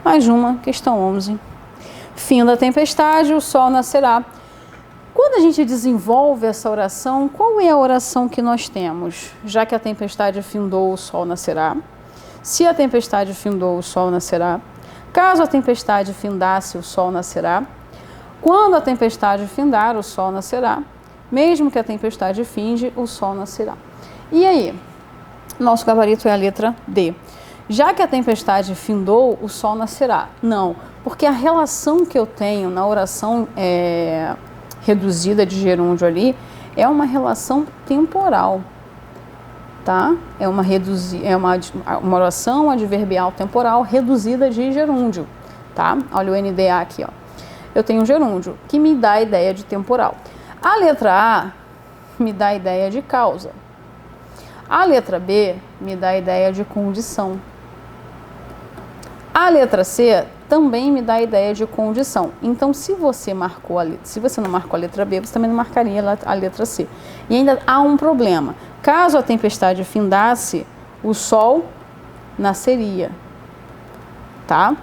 Mais uma, questão 11. Fim da tempestade, o sol nascerá. Quando a gente desenvolve essa oração, qual é a oração que nós temos? Já que a tempestade findou, o sol nascerá. Se a tempestade findou, o sol nascerá. Caso a tempestade findasse, o sol nascerá. Quando a tempestade findar, o sol nascerá. Mesmo que a tempestade finde, o sol nascerá. E aí? Nosso gabarito é a letra D. Já que a tempestade findou, o sol nascerá. Não, porque a relação que eu tenho na oração reduzida de gerúndio ali é uma relação temporal. Tá? É uma oração adverbial temporal reduzida de gerúndio, tá? Olha o NDA aqui, ó. Eu tenho um gerúndio que me dá a ideia de temporal. A letra A me dá a ideia de causa. A letra B me dá a ideia de condição. A letra C também me dá a ideia de condição. Então, se você não marcou a letra B, você também não marcaria a letra C. E ainda há um problema. Caso a tempestade findasse, o sol nasceria, tá?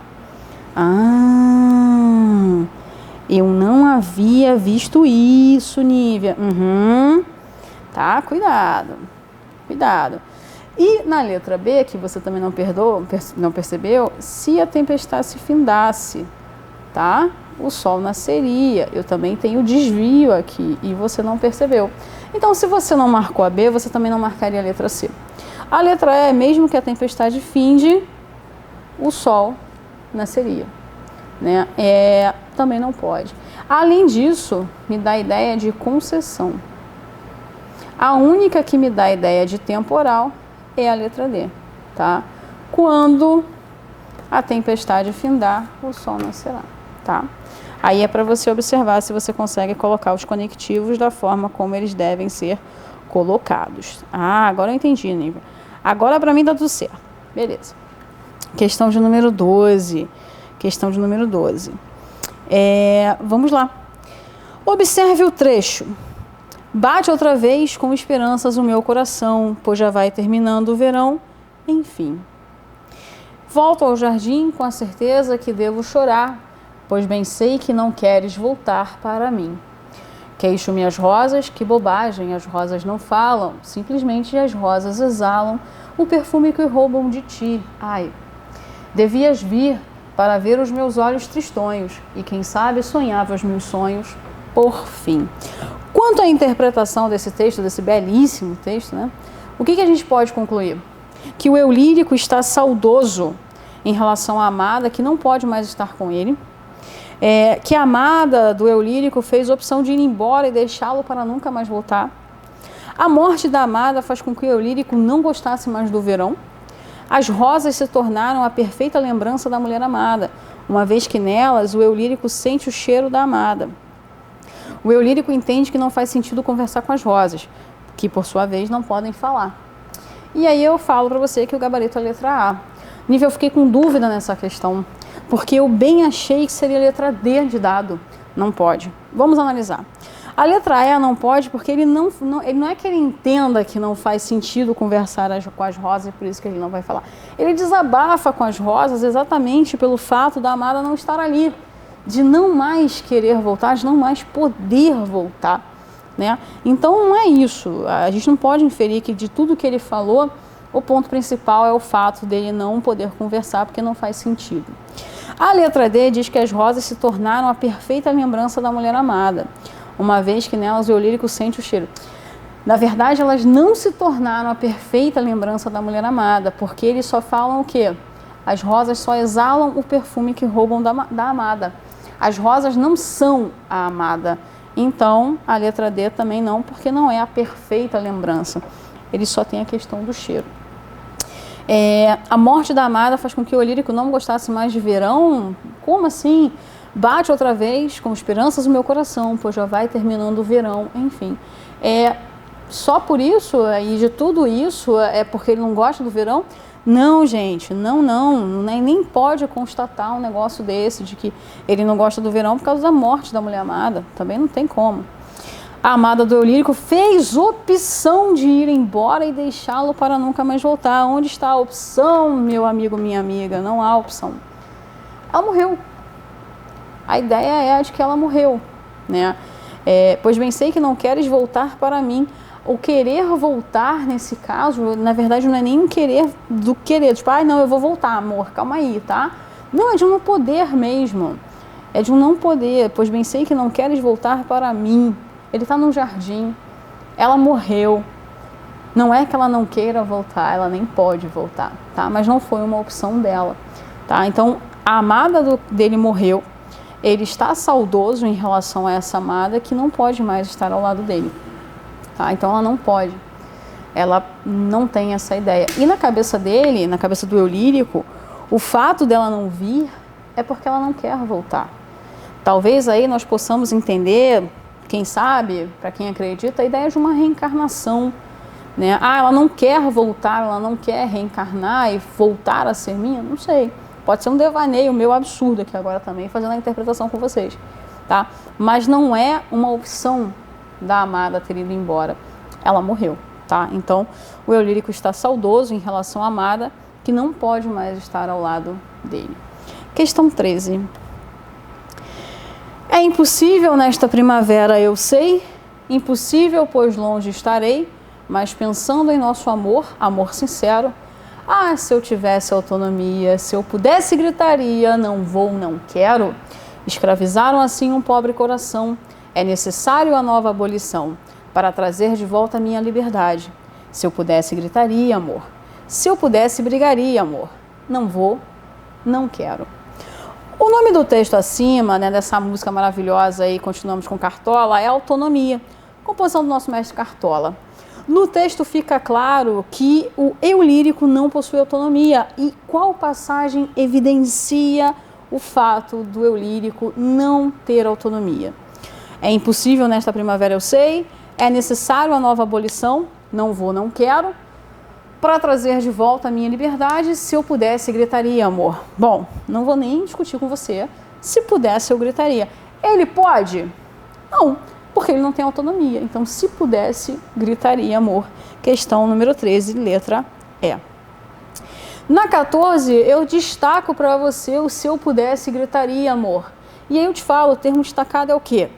Eu não havia visto isso, Nívia. Tá, cuidado. E na letra B, que você também não percebeu, se a tempestade se findasse, tá? O sol nasceria. Eu também tenho desvio aqui e você não percebeu. Então, se você não marcou a B, você também não marcaria a letra C. A letra E, mesmo que a tempestade finde, o sol nasceria, né? Também não pode. Além disso, me dá a ideia de concessão. A única que me dá a ideia de temporal é a letra D, tá? Quando a tempestade findar, o sol nascerá, tá? Aí é para você observar se você consegue colocar os conectivos da forma como eles devem ser colocados. Agora eu entendi, Nívia. Agora para mim dá tudo certo. Beleza. Questão de número 12. Vamos lá. Observe o trecho. Bate outra vez com esperanças o meu coração, pois já vai terminando o verão, enfim. Volto ao jardim com a certeza que devo chorar, pois bem sei que não queres voltar para mim. Queixo-me as rosas, que bobagem, as rosas não falam, simplesmente as rosas exalam o perfume que roubam de ti. Ai, devias vir para ver os meus olhos tristonhos, e quem sabe sonhava os meus sonhos por fim. Quanto à interpretação desse texto, desse belíssimo texto, né? O que a gente pode concluir? Que o eu lírico está saudoso em relação à amada, que não pode mais estar com ele. Que a amada do eu lírico fez a opção de ir embora e deixá-lo para nunca mais voltar. A morte da amada faz com que o eu lírico não gostasse mais do verão. As rosas se tornaram a perfeita lembrança da mulher amada, uma vez que nelas o eu lírico sente o cheiro da amada. O eu lírico entende que não faz sentido conversar com as rosas, que por sua vez não podem falar. E aí eu falo para você que o gabarito é a letra A. Nível, eu fiquei com dúvida nessa questão, porque eu bem achei que seria a letra D de dado. Não pode. Vamos analisar. A letra E não pode porque ele não é que ele entenda que não faz sentido conversar com as rosas, por isso que ele não vai falar. Ele desabafa com as rosas exatamente pelo fato da amada não estar ali, de não mais querer voltar, de não mais poder voltar, né? Então não é isso. A gente não pode inferir que de tudo que ele falou, o ponto principal é o fato dele não poder conversar, porque não faz sentido. A letra D diz que as rosas se tornaram a perfeita lembrança da mulher amada, uma vez que nelas o eu lírico sente o cheiro. Na verdade, elas não se tornaram a perfeita lembrança da mulher amada, porque eles só falam o quê? As rosas só exalam o perfume que roubam da amada. As rosas não são a amada. Então, a letra D também não, porque não é a perfeita lembrança. Ele só tem a questão do cheiro. A morte da amada faz com que o eu lírico não gostasse mais de verão? Como assim? Bate outra vez com esperanças no meu coração, pois já vai terminando o verão, enfim. Só por isso, e de tudo isso, é porque ele não gosta do verão? Não, gente, nem pode constatar um negócio desse, de que ele não gosta do verão por causa da morte da mulher amada, também não tem como. A amada do eu lírico fez opção de ir embora e deixá-lo para nunca mais voltar. Onde está a opção, meu amigo, minha amiga? Não há opção. Ela morreu. A ideia é a de que ela morreu, né? Pois bem sei que não queres voltar para mim. O querer voltar, nesse caso, na verdade não é nem um querer do querer. Tipo, não, eu vou voltar, amor, calma aí, tá? Não, é de um não poder mesmo. É de um não poder. Pois bem sei que não queres voltar para mim. Ele está num jardim. Ela morreu. Não é que ela não queira voltar, ela nem pode voltar, tá? Mas não foi uma opção dela, tá? Então, a amada dele morreu. Ele está saudoso em relação a essa amada que não pode mais estar ao lado dele. Tá? Então ela não pode. Ela não tem essa ideia. E na cabeça dele, na cabeça do eu lírico, o fato dela não vir é porque ela não quer voltar. Talvez aí nós possamos entender, quem sabe, para quem acredita, a ideia de uma reencarnação, né? Ela não quer voltar, ela não quer reencarnar e voltar a ser minha? Não sei. Pode ser um devaneio meu absurdo aqui agora também, fazendo a interpretação com vocês, tá? Mas não é uma opção da amada ter ido embora. Ela morreu, tá? Então, o eu lírico está saudoso em relação à amada, que não pode mais estar ao lado dele. Questão 13. É impossível nesta primavera, eu sei, impossível, pois longe estarei, mas pensando em nosso amor, amor sincero, se eu tivesse autonomia, se eu pudesse gritaria, não vou, não quero. Escravizaram assim um pobre coração. É necessário a nova abolição para trazer de volta a minha liberdade. Se eu pudesse gritaria, amor. Se eu pudesse brigaria, amor. Não vou, não quero. O nome do texto acima, né, dessa música maravilhosa aí, continuamos com Cartola, é Autonomia, composição do nosso mestre Cartola. No texto fica claro que o eu lírico não possui autonomia. E qual passagem evidencia o fato do eu lírico não ter autonomia? É impossível nesta primavera, eu sei, é necessário a nova abolição, não vou, não quero, para trazer de volta a minha liberdade. Se eu pudesse, gritaria, amor. Bom, não vou nem discutir com você. Se pudesse, eu gritaria. Ele pode? Não, porque ele não tem autonomia. Então, se pudesse, gritaria, amor. Questão número 13, letra E. Na 14, eu destaco para você o se eu pudesse, gritaria, amor. E aí eu te falo, o termo destacado é o quê?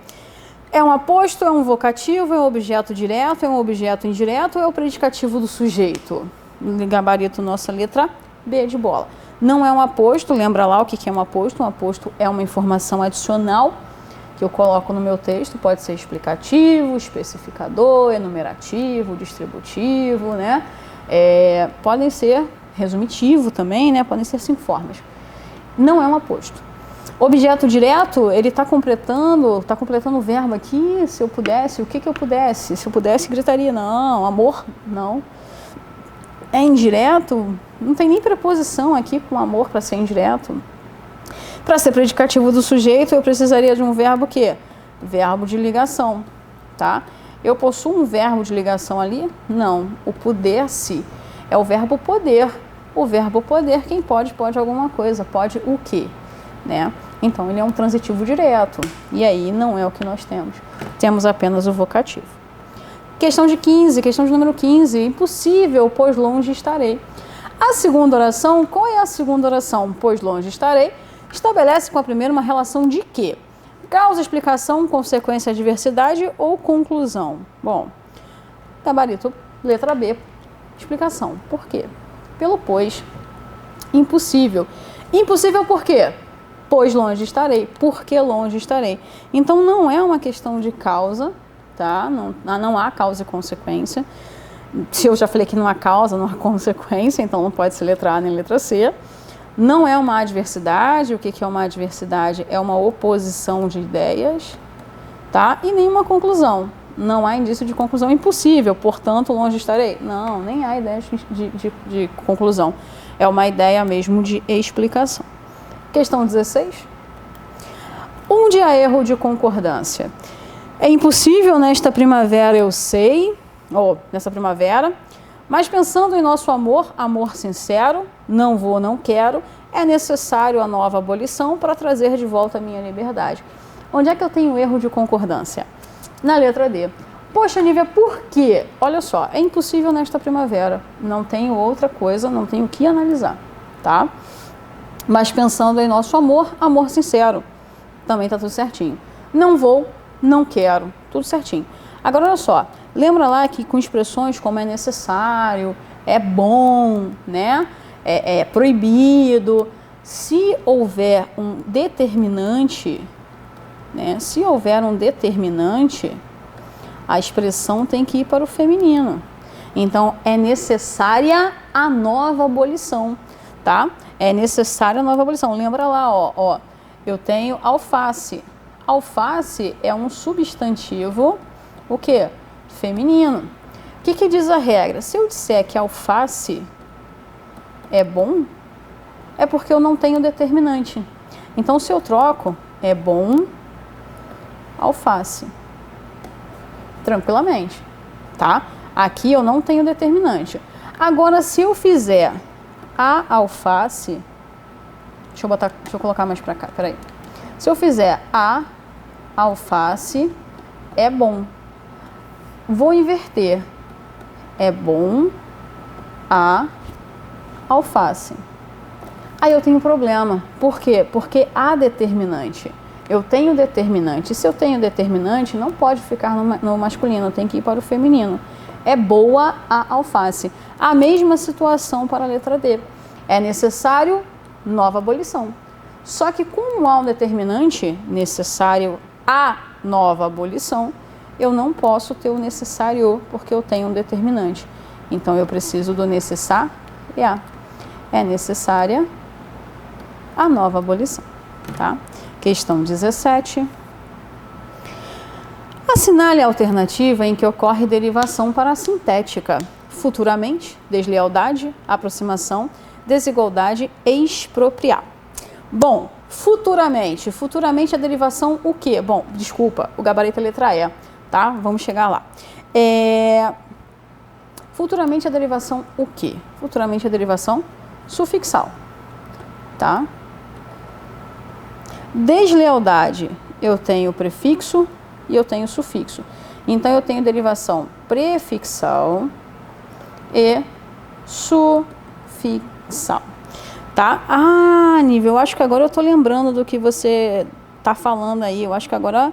É um aposto, é um vocativo, é um objeto direto, é um objeto indireto, ou é o predicativo do sujeito? Gabarito, nossa letra B de bola. Não é um aposto, lembra lá o que é um aposto? Um aposto é uma informação adicional que eu coloco no meu texto, pode ser explicativo, especificador, enumerativo, distributivo, né? Podem ser resumitivo também, né? Podem ser 5 formas. Não é um aposto. Objeto direto, ele está completando o verbo aqui. Se eu pudesse, o que eu pudesse? Se eu pudesse, gritaria. Não, amor, não. é indireto, não tem nem preposição aqui com amor para ser indireto. Para ser predicativo do sujeito, eu precisaria de um verbo quê? Verbo de ligação, tá? Eu possuo um verbo de ligação ali? Não. O poder-se é o verbo poder. O verbo poder, quem pode alguma coisa. Pode o quê? Né? Então, ele é um transitivo direto. E aí, não é o que nós temos. Temos apenas o vocativo. Questão de número 15. Impossível, pois longe estarei. A segunda oração, qual é a segunda oração? Pois longe estarei. Estabelece com a primeira uma relação de quê? Causa, explicação, consequência, adversidade ou conclusão? Bom, gabarito, letra B, explicação. Por quê? Pelo pois. Impossível. Impossível por quê? Pois longe estarei. Por que longe estarei? Então, não é uma questão de causa, tá? Não há causa e consequência. Se eu já falei que não há causa, não há consequência, então não pode ser letra A nem letra C. Não é uma adversidade. O que é uma adversidade? É uma oposição de ideias, tá? E nenhuma conclusão. Não há indício de conclusão. Impossível, portanto, longe estarei. Não, nem há ideia de conclusão. É uma ideia mesmo de explicação. Questão 16. Onde há erro de concordância? É impossível nesta primavera, eu sei, ou nessa primavera, mas pensando em nosso amor, amor sincero, não vou, não quero, é necessário a nova abolição para trazer de volta a minha liberdade. Onde é que eu tenho erro de concordância? Na letra D. Poxa, Nívia, por quê? Olha só, é impossível nesta primavera. Não tenho outra coisa, não tenho o que analisar, tá? Mas pensando em nosso amor, amor sincero, também tá tudo certinho. Não vou, não quero, tudo certinho. Agora, olha só, lembra lá que com expressões como é necessário, é bom, né? É proibido. Se houver um determinante, né? Se houver um determinante, a expressão tem que ir para o feminino. Então, é necessária a nova abolição, tá? É necessária a nova abolição. Lembra lá, ó, eu tenho alface. Alface é um substantivo, o quê? Feminino. O que diz a regra? Se eu disser que alface é bom, é porque eu não tenho determinante. Então, se eu troco, é bom alface. Tranquilamente, tá? Aqui eu não tenho determinante. Agora, se eu fizer a alface, deixa eu colocar mais pra cá, peraí. Se eu fizer a alface, é bom. Vou inverter. É bom a alface. Aí eu tenho um problema. Por quê? Porque há determinante. Eu tenho determinante. Se eu tenho determinante, não pode ficar no masculino, tem que ir para o feminino. É boa a alface. A mesma situação para a letra D. É necessário nova abolição. Só que como há um determinante necessário a nova abolição, eu não posso ter o necessário porque eu tenho um determinante. Então eu preciso do necessário. É necessária a nova abolição, tá? Questão 17. Assinale a alternativa em que ocorre derivação parasintética. Futuramente, deslealdade, aproximação, desigualdade, expropriar. Bom, futuramente. Futuramente a derivação o quê? Bom, desculpa, o gabarito é letra E, tá? Vamos chegar lá. Futuramente a derivação o quê? Futuramente a derivação sufixal, tá? Deslealdade, eu tenho prefixo e eu tenho sufixo. Então, eu tenho derivação prefixal e sufixal, tá? Ah, Nível, eu acho que agora eu tô lembrando do que você tá falando aí. Eu acho que agora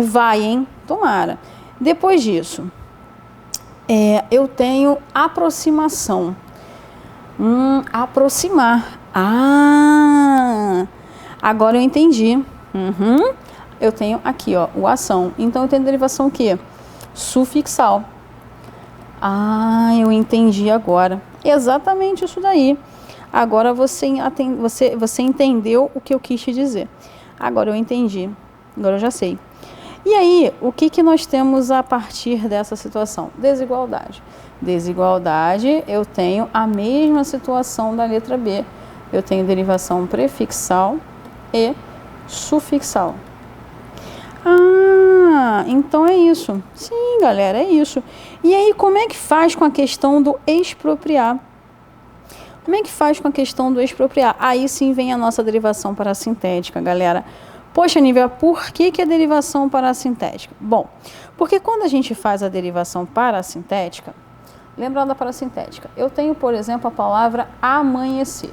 vai, hein? Tomara. Depois disso, eu tenho aproximação. Aproximar. Agora eu entendi. Eu tenho aqui, ó, o ação. Então, eu tenho derivação o quê? Sufixal. Eu entendi agora. Exatamente isso daí. Agora você entendeu o que eu quis te dizer. Agora eu entendi. Agora eu já sei. E aí, o que nós temos a partir dessa situação? Desigualdade. Desigualdade, eu tenho a mesma situação da letra B. Eu tenho derivação prefixal e sufixal. Ah, então é isso. Sim, galera, é isso. E aí, como é que faz com a questão do expropriar? Como é que faz com a questão do expropriar? Aí sim vem a nossa derivação parassintética, galera. Poxa, Nívia, por que a derivação parassintética? Bom, porque quando a gente faz a derivação parassintética, lembrando da parassintética, eu tenho, por exemplo, a palavra amanhecer.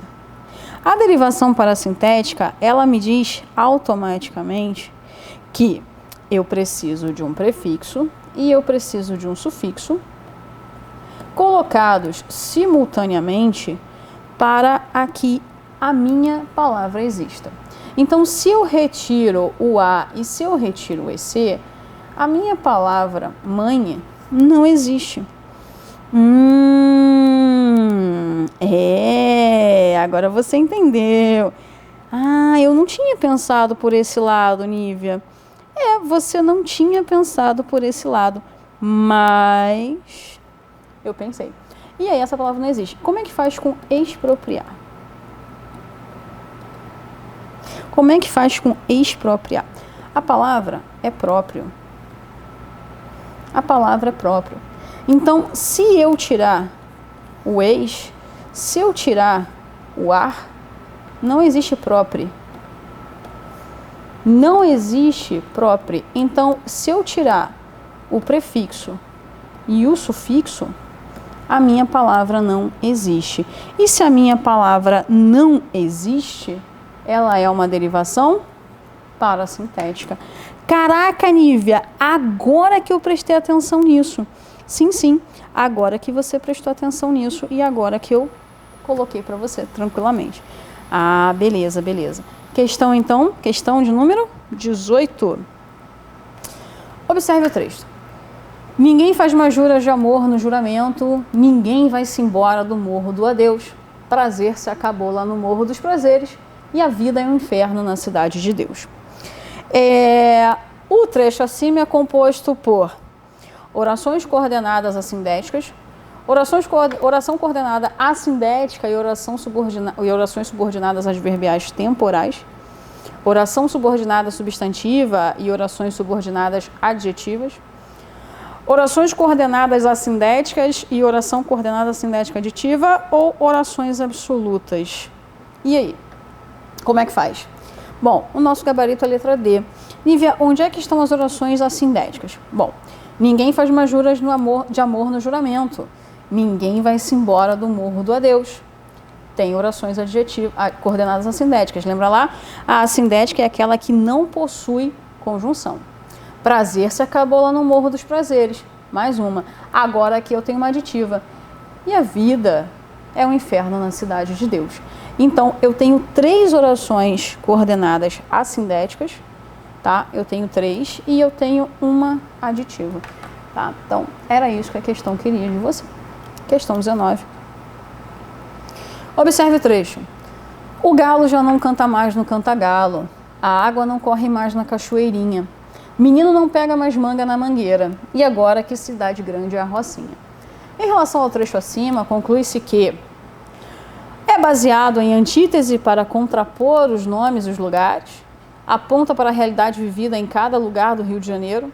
A derivação parassintética, ela me diz automaticamente que eu preciso de um prefixo e eu preciso de um sufixo colocados simultaneamente para que a minha palavra exista. Então, se eu retiro o A e se eu retiro o EC, a minha palavra mãe não existe. Agora você entendeu. Ah, eu não tinha pensado por esse lado, Nívia. Você não tinha pensado por esse lado, mas eu pensei. E aí essa palavra não existe. Como é que faz com expropriar? Como é que faz com expropriar? A palavra é próprio. A palavra é próprio. Então, se eu tirar o ex, se eu tirar o ar, não existe próprio. Não existe próprio. Então, se eu tirar o prefixo e o sufixo, a minha palavra não existe. E se a minha palavra não existe, ela é uma derivação parassintética. Caraca, Nívia, agora que eu prestei atenção nisso. Sim, agora que você prestou atenção nisso e agora que eu coloquei para você tranquilamente. Ah, beleza. Questão então, questão de número 18. Observe o texto. Ninguém faz mais juras de amor no juramento, ninguém vai-se embora do morro do adeus. Prazer se acabou lá no morro dos prazeres e a vida é um inferno na cidade de Deus. O trecho acima é composto por orações coordenadas assindéticas, oração coordenada assindética e orações subordinadas adverbiais temporais, oração subordinada substantiva e orações subordinadas adjetivas, orações coordenadas assindéticas e oração coordenada assindética aditiva ou orações absolutas. E aí? Como é que faz? Bom, o nosso gabarito é a letra D. Nívia, onde é que estão as orações assindéticas? Bom, ninguém faz mais juras de amor no juramento. Ninguém vai-se embora do morro do adeus. Tem orações coordenadas assindéticas. Lembra lá? A assindética é aquela que não possui conjunção. Prazer se acabou lá no morro dos prazeres. Mais uma. Agora aqui eu tenho uma aditiva. E a vida é um inferno na cidade de Deus. Então, eu tenho 3 orações coordenadas assindéticas, tá? Eu tenho 3 e eu tenho uma aditiva, tá? Então, era isso que a questão queria de você. Questão 19. Observe o trecho. O galo já não canta mais no canta-galo. A água não corre mais na cachoeirinha. Menino não pega mais manga na mangueira. E agora que cidade grande é a rocinha. Em relação ao trecho acima, conclui-se que é baseado em antítese para contrapor os nomes e os lugares, aponta para a realidade vivida em cada lugar do Rio de Janeiro,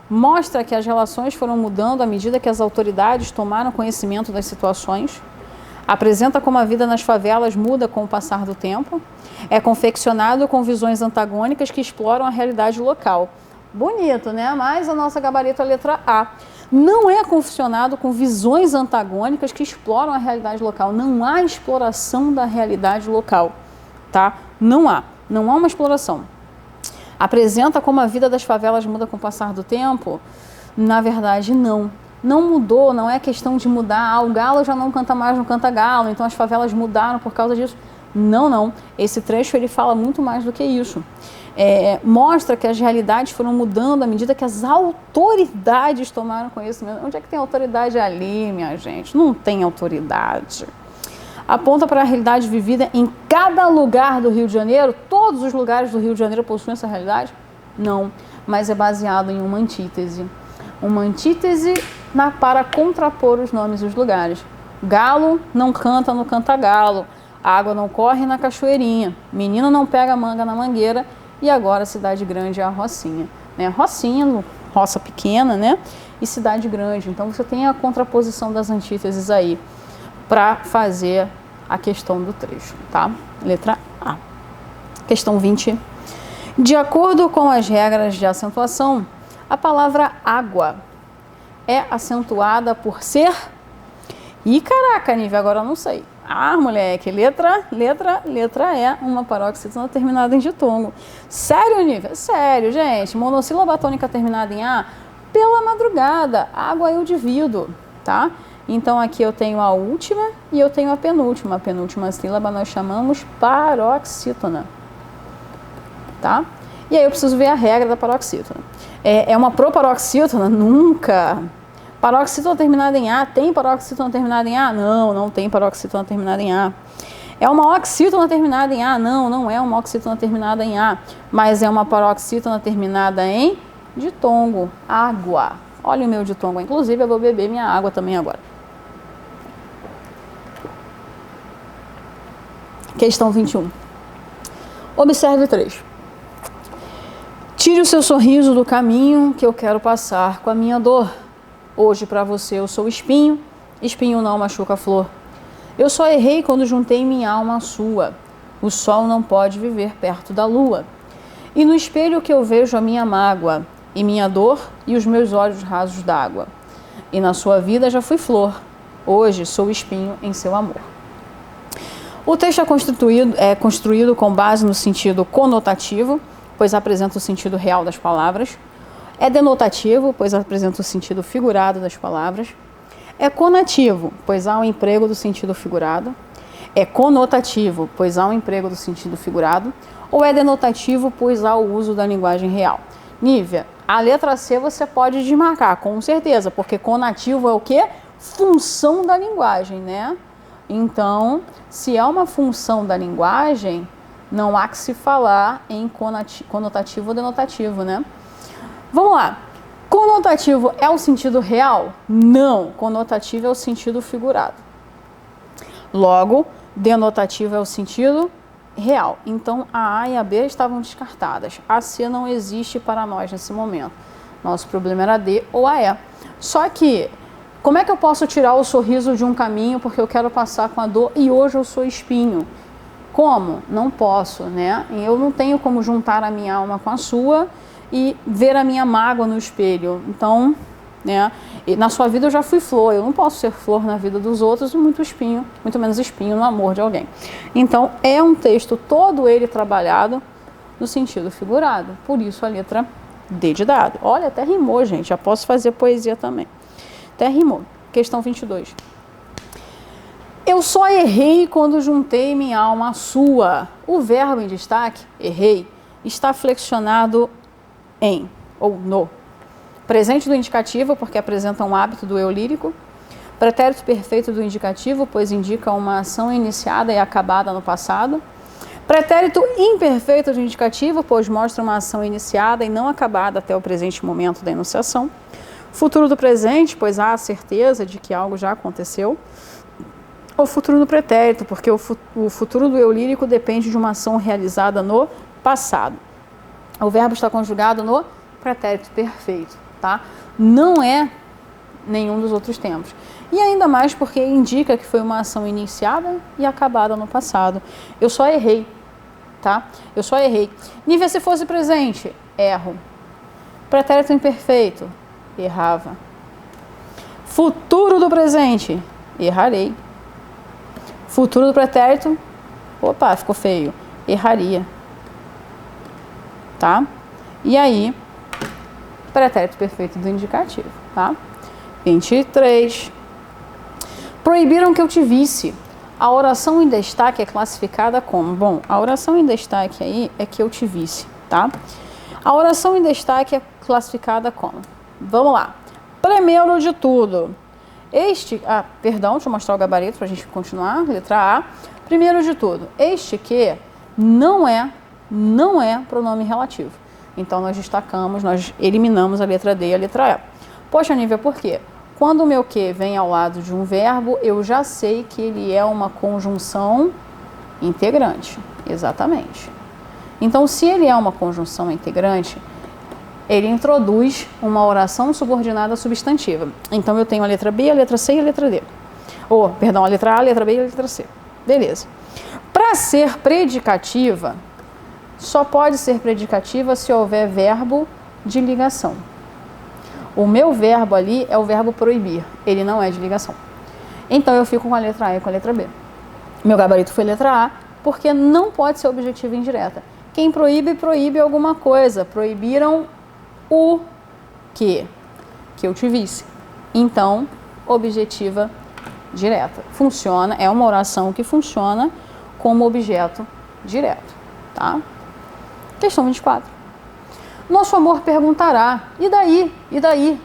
mostra que as relações foram mudando à medida que as autoridades tomaram conhecimento das situações, apresenta como a vida nas favelas muda com o passar do tempo, é confeccionado com visões antagônicas que exploram a realidade local. Bonito, né? Mas a nossa gabarito é a letra A. Não é confeccionado com visões antagônicas que exploram a realidade local. Não há exploração da realidade local, tá? Não há uma exploração. Apresenta como a vida das favelas muda com o passar do tempo? Na verdade, não. Não mudou, não é questão de mudar. O galo já não canta mais no canta-galo, então as favelas mudaram por causa disso. Não. Esse trecho ele fala muito mais do que isso. Mostra que as realidades foram mudando à medida que as autoridades tomaram conhecimento. Onde é que tem autoridade ali, minha gente? Não tem autoridade. Aponta para a realidade vivida em cada lugar do Rio de Janeiro. Todos os lugares do Rio de Janeiro possuem essa realidade? Não. mas é baseado em uma antítese. Uma antítese para contrapor os nomes e os lugares. Galo não canta no cantagalo, água não corre na cachoeirinha, menino não pega manga na mangueira, e agora cidade grande é a rocinha. Né? Rocinha, roça pequena, né? E cidade grande. Então você tem a contraposição das antíteses aí para fazer a questão do trecho, tá? Letra A. Questão 20. De acordo com as regras de acentuação, a palavra água é acentuada por ser... Ih, caraca, Nívia, agora eu não sei. Ah, moleque, letra E, uma paroxítona terminada em ditongo. Sério, Nívia? Sério, gente. Monossílaba tônica terminada em A, pela madrugada. Água eu divido, tá? Então aqui eu tenho a última e eu tenho a penúltima. A penúltima sílaba nós chamamos paroxítona, tá? E aí eu preciso ver a regra da paroxítona. É uma proparoxítona? Nunca. Paroxítona terminada em A, tem paroxítona terminada em A? Não, não tem paroxítona terminada em A. É uma oxítona terminada em A? Não, não é uma oxítona terminada em A, mas é uma paroxítona terminada em ditongo, água. Olha o meu ditongo, inclusive eu vou beber minha água também agora. Questão 21. Observe o trecho. Tire o seu sorriso do caminho que eu quero passar com a minha dor. Hoje para você eu sou espinho, espinho não machuca a flor. Eu só errei quando juntei minha alma à sua. O sol não pode viver perto da lua. E no espelho que eu vejo a minha mágoa, e minha dor e os meus olhos rasos d'água. E na sua vida já fui flor, hoje sou espinho em seu amor. O texto é construído com base no sentido conotativo, pois apresenta o sentido real das palavras. É denotativo, pois apresenta o sentido figurado das palavras. É conativo, pois há um emprego do sentido figurado. É conotativo, pois há um emprego do sentido figurado. Ou é denotativo, pois há o uso da linguagem real. Nívia, a letra C você pode desmarcar, com certeza, porque conativo é o quê? Função da linguagem, né? Então, se é uma função da linguagem, não há que se falar em conotativo ou denotativo, né? Vamos lá. Conotativo é o sentido real? Não. Conotativo é o sentido figurado. Logo, denotativo é o sentido real. Então, a A e a B estavam descartadas. A C não existe para nós nesse momento. Nosso problema era a D ou a E. Só que, como é que eu posso tirar o sorriso de um caminho porque eu quero passar com a dor e hoje eu sou espinho? Como? Não posso, né? Eu não tenho como juntar a minha alma com a sua e ver a minha mágoa no espelho. Então, né? E na sua vida eu já fui flor, eu não posso ser flor na vida dos outros e muito menos espinho no amor de alguém. Então, é um texto todo ele trabalhado no sentido figurado. Por isso a letra D de dado. Olha, até rimou, gente. Já posso fazer poesia também. Até rimou. Questão 22. Eu só errei quando juntei minha alma à sua. O verbo em destaque, errei, está flexionado em ou no. Presente do indicativo, porque apresenta um hábito do eu lírico. Pretérito perfeito do indicativo, pois indica uma ação iniciada e acabada no passado. Pretérito imperfeito do indicativo, pois mostra uma ação iniciada e não acabada até o presente momento da enunciação. Futuro do presente, pois há a certeza de que algo já aconteceu. O futuro do pretérito, porque o futuro do eu lírico depende de uma ação realizada no passado. O verbo está conjugado no pretérito perfeito, tá? Não é nenhum dos outros tempos. E ainda mais porque indica que foi uma ação iniciada e acabada no passado. Eu só errei, tá? Eu só errei. Nívia, se fosse presente, erro. Pretérito imperfeito, errava. Futuro do presente, errarei. Futuro do pretérito, opa, ficou feio, erraria. Tá? E aí, pretérito perfeito do indicativo, tá? 23. Proibiram que eu te visse. A oração em destaque é classificada como? Bom, a oração em destaque aí é que eu te visse, tá? A oração em destaque é classificada como? Vamos lá. Primeiro de tudo, perdão, deixa eu mostrar o gabarito para a gente continuar. Letra A. Primeiro de tudo, este que não é pronome relativo. Então, nós destacamos, nós eliminamos a letra D e a letra E. Poxa, Nívia, por quê? Quando o meu que vem ao lado de um verbo, eu já sei que ele é uma conjunção integrante. Exatamente. Então, se ele é uma conjunção integrante, ele introduz uma oração subordinada substantiva. Então, eu tenho a letra B, a letra C e a letra D. A letra A, a letra B e a letra C. Beleza. Para ser predicativa, só pode ser predicativa se houver verbo de ligação. O meu verbo ali é o verbo proibir, ele não é de ligação. Então eu fico com a letra A e com a letra B. Meu gabarito foi letra A, porque não pode ser objetiva indireta. Quem proíbe, proíbe alguma coisa. Proibiram o que? Que eu te visse. Então, objetiva direta. Funciona, é uma oração que funciona como objeto direto, tá? Questão 24. Nosso amor perguntará, e daí? E daí?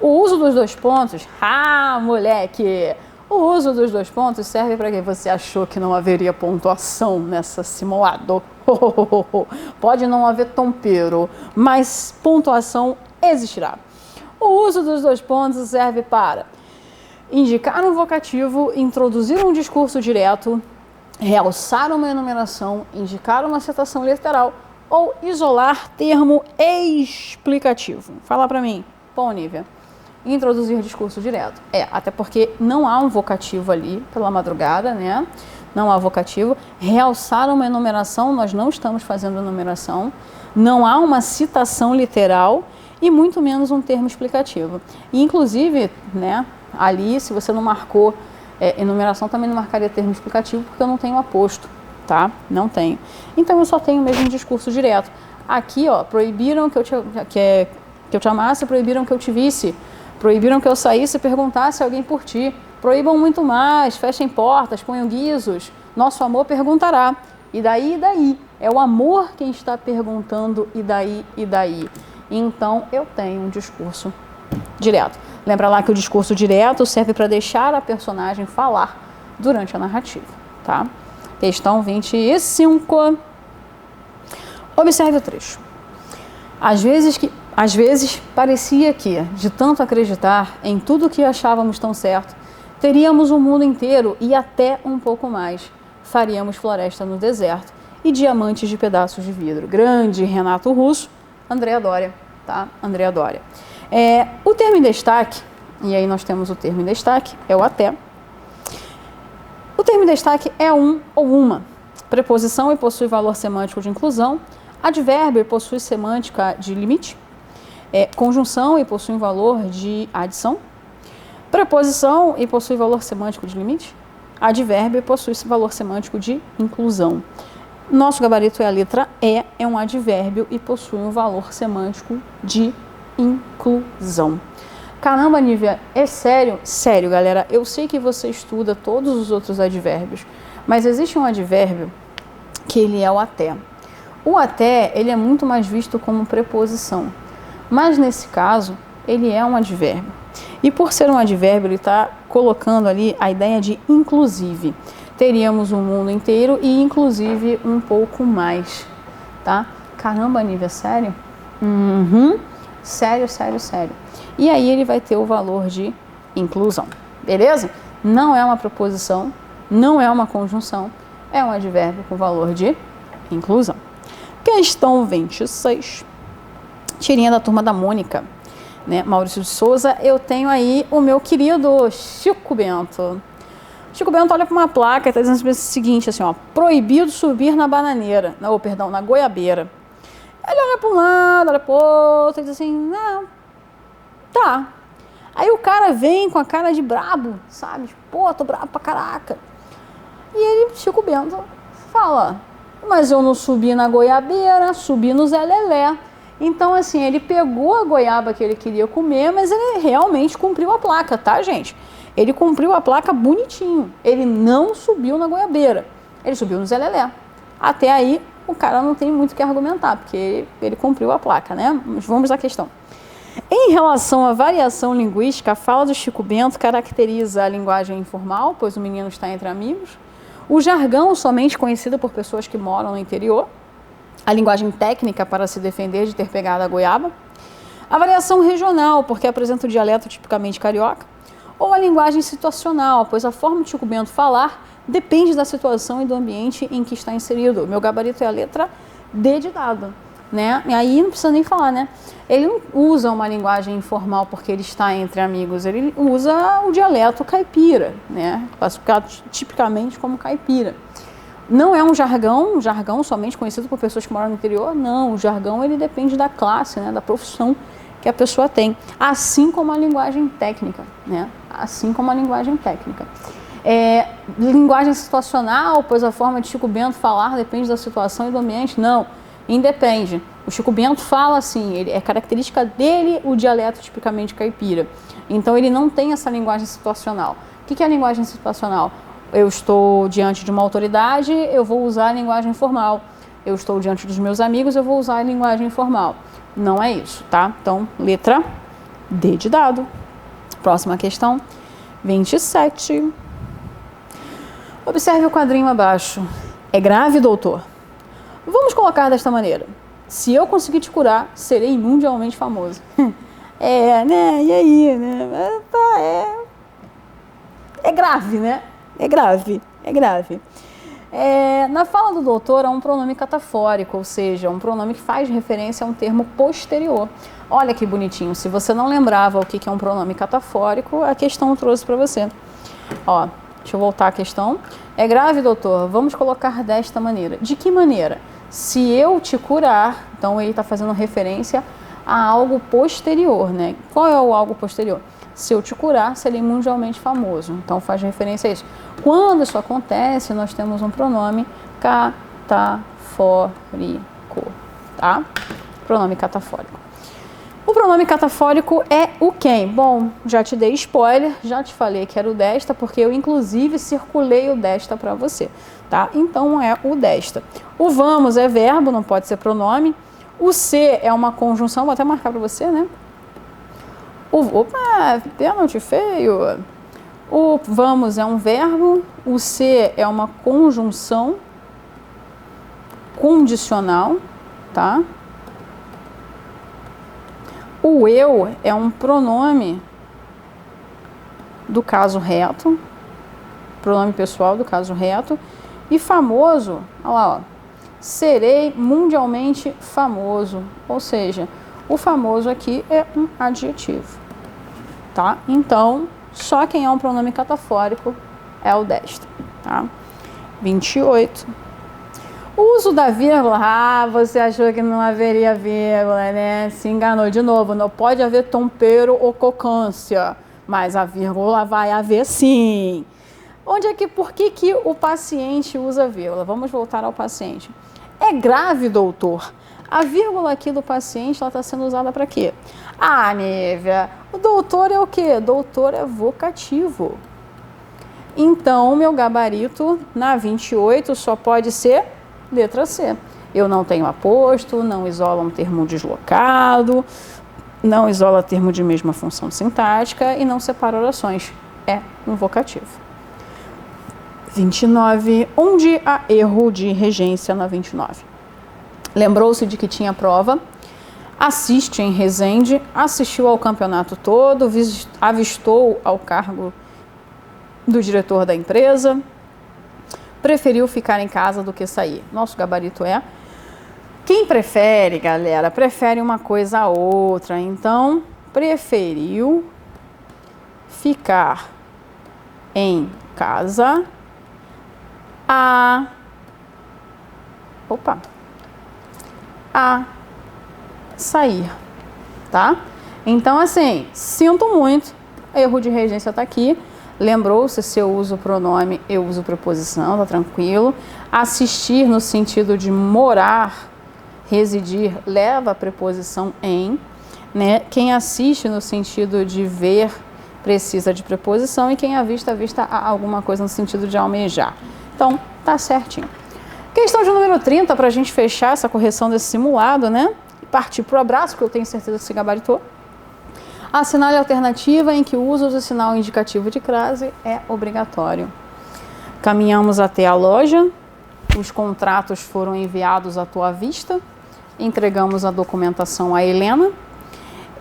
O uso dos dois pontos, moleque! O uso dos dois pontos serve para quê? Você achou que não haveria pontuação nessa simulado? Pode não haver tompeiro, mas pontuação existirá. O uso dos dois pontos serve para indicar um vocativo, introduzir um discurso direto, realçar uma enumeração, indicar uma citação literal ou isolar termo explicativo. Fala para mim. Bom, Nívia, introduzir discurso direto. Até porque não há um vocativo ali pela madrugada, né? Não há vocativo. Realçar uma enumeração, nós não estamos fazendo enumeração. Não há uma citação literal e muito menos um termo explicativo. E, inclusive, né, ali, se você não marcou enumeração, também não marcaria termo explicativo, porque eu não tenho aposto. Tá? Não tenho. Então eu só tenho mesmo um discurso direto. Aqui, ó, proibiram que eu te amasse, proibiram que eu te visse, proibiram que eu saísse e perguntasse a alguém por ti. Proíbam muito mais, fechem portas, ponham guizos. Nosso amor perguntará. E daí, e daí? É o amor quem está perguntando e daí, e daí. Então eu tenho um discurso direto. Lembra lá que o discurso direto serve para deixar a personagem falar durante a narrativa, tá? Questão 25. Observe o trecho. Às vezes parecia que, de tanto acreditar em tudo que achávamos tão certo, teríamos o mundo inteiro e até um pouco mais. Faríamos floresta no deserto e diamantes de pedaços de vidro. Grande Renato Russo, Andréa Doria, tá? Andréa Doria. O termo em destaque, e aí nós temos o termo em destaque, é o até. O termo em destaque é um ou uma. Preposição e possui valor semântico de inclusão. Advérbio e possui semântica de limite. Conjunção e possui valor de adição. Preposição e possui valor semântico de limite. Advérbio e possui valor semântico de inclusão. Nosso gabarito é a letra E, é um advérbio e possui um valor semântico de inclusão. Caramba, Nívia, é sério? Sério, galera. Eu sei que você estuda todos os outros advérbios, mas existe um advérbio que ele é o até. O até, ele é muito mais visto como preposição, mas nesse caso, ele é um advérbio. E por ser um advérbio, ele está colocando ali a ideia de inclusive. Teríamos o mundo inteiro e inclusive um pouco mais, tá? Caramba, Nívia, sério? Sério, sério, sério. E aí ele vai ter o valor de inclusão, beleza? Não é uma preposição, não é uma conjunção, é um advérbio com valor de inclusão. Questão 26. Tirinha da turma da Mônica, né? Maurício de Souza, eu tenho aí o meu querido Chico Bento. Chico Bento olha para uma placa e está dizendo o seguinte, assim, ó, proibido subir na bananeira, na goiabeira. Ele olha para um lado, olha para o outro e diz assim, não, tá. Aí o cara vem com a cara de brabo, sabe? Pô, tô brabo pra caraca. E ele, Chico Bento, fala, mas eu não subi na goiabeira, subi no Zé Lelé. Então, assim, ele pegou a goiaba que ele queria comer, mas ele realmente cumpriu a placa, tá, gente? Ele cumpriu a placa bonitinho. Ele não subiu na goiabeira. Ele subiu no Zé Lelé. Até aí, o cara não tem muito o que argumentar, porque ele cumpriu a placa, né? Mas vamos à questão. Em relação à variação linguística, a fala do Chico Bento caracteriza a linguagem informal, pois o menino está entre amigos, o jargão somente conhecido por pessoas que moram no interior, A linguagem técnica para se defender de ter pegado a goiaba. A variação regional, porque apresenta o dialeto tipicamente carioca. Ou a linguagem situacional, pois a forma de Chico Bento falar depende da situação e do ambiente em que está inserido. Meu gabarito é a letra D de dado, né? E aí não precisa nem falar, né? Ele não usa uma linguagem informal porque ele está entre amigos, ele usa o dialeto caipira, né? Classificado tipicamente como caipira. Não é um jargão somente conhecido por pessoas que moram no interior, não. O jargão, ele depende da classe, né? Da profissão que a pessoa tem, assim como a linguagem técnica, né? Assim como a linguagem técnica. Linguagem situacional, pois a forma de Chico Bento falar depende da situação e do ambiente? Não, independe. O Chico Bento fala assim, é característica dele o dialeto tipicamente caipira. Então ele não tem essa linguagem situacional. O que é a linguagem situacional? Eu estou diante de uma autoridade, eu vou usar a linguagem formal. Eu estou diante dos meus amigos, eu vou usar a linguagem informal. Não é isso, tá? Então, letra D de dado. Próxima questão, 27. Observe o quadrinho abaixo. É grave, doutor? Vamos colocar desta maneira. Se eu conseguir te curar, serei mundialmente famoso. Né? E aí, né? É grave, né? É grave. Na fala do doutor há um pronome catafórico, ou seja, um pronome que faz referência a um termo posterior. Olha que bonitinho, se você não lembrava o que é um pronome catafórico, a questão trouxe para você. Ó, deixa eu voltar à questão. É grave, doutor? Vamos colocar desta maneira. De que maneira? Se eu te curar, então ele está fazendo referência a algo posterior, né? Qual é o algo posterior? Se eu te curar, serei mundialmente famoso. Então faz referência a isso. Quando isso acontece, nós temos um pronome catafórico, tá? Pronome catafórico. O pronome catafórico é o quem? Bom, já te dei spoiler, já te falei que era o desta, porque eu inclusive circulei o desta para você, tá? Então é o desta. O vamos é verbo, não pode ser pronome. O ser é uma conjunção, vou até marcar para você, né? Opa, pênalti feio. O vamos é um verbo, o ser é uma conjunção condicional, tá? O eu é um pronome do caso reto, pronome pessoal do caso reto. E famoso, olha lá, ó, serei mundialmente famoso, ou seja, o famoso aqui é um adjetivo, tá? Então, só quem é um pronome catafórico é o desta, tá? 28. O uso da vírgula, você achou que não haveria vírgula, né? Se enganou de novo, não pode haver tompeiro ou cocância, mas a vírgula vai haver sim. Por que o paciente usa vírgula? Vamos voltar ao paciente. É grave, doutor? A vírgula aqui do paciente, ela está sendo usada para quê? Ah, Nívia, o doutor é o quê? Doutor é vocativo. Então, meu gabarito na 28 só pode ser letra C. Eu não tenho aposto, não isola um termo deslocado, não isola termo de mesma função sintática e não separa orações. É um vocativo. 29. Onde há erro de regência na 29? Lembrou-se de que tinha prova, assiste em Resende, assistiu ao campeonato todo, avistou ao cargo do diretor da empresa, preferiu ficar em casa do que sair. Nosso gabarito é... Quem prefere, galera, prefere uma coisa a outra. Então, preferiu ficar em casa a sair, tá? Então, assim, sinto muito, erro de regência está aqui. Lembrou-se, se eu uso o pronome, eu uso preposição, tá tranquilo. Assistir no sentido de morar, residir, leva a preposição em, né? Quem assiste no sentido de ver, precisa de preposição, e quem avista alguma coisa no sentido de almejar. Então, tá certinho. Questão de número 30, para a gente fechar essa correção desse simulado, né? E partir para o abraço, que eu tenho certeza que se gabaritou. Assinale a alternativa em que o uso do sinal indicativo de crase é obrigatório. Caminhamos até a loja, os contratos foram enviados à tua vista, entregamos a documentação à Helena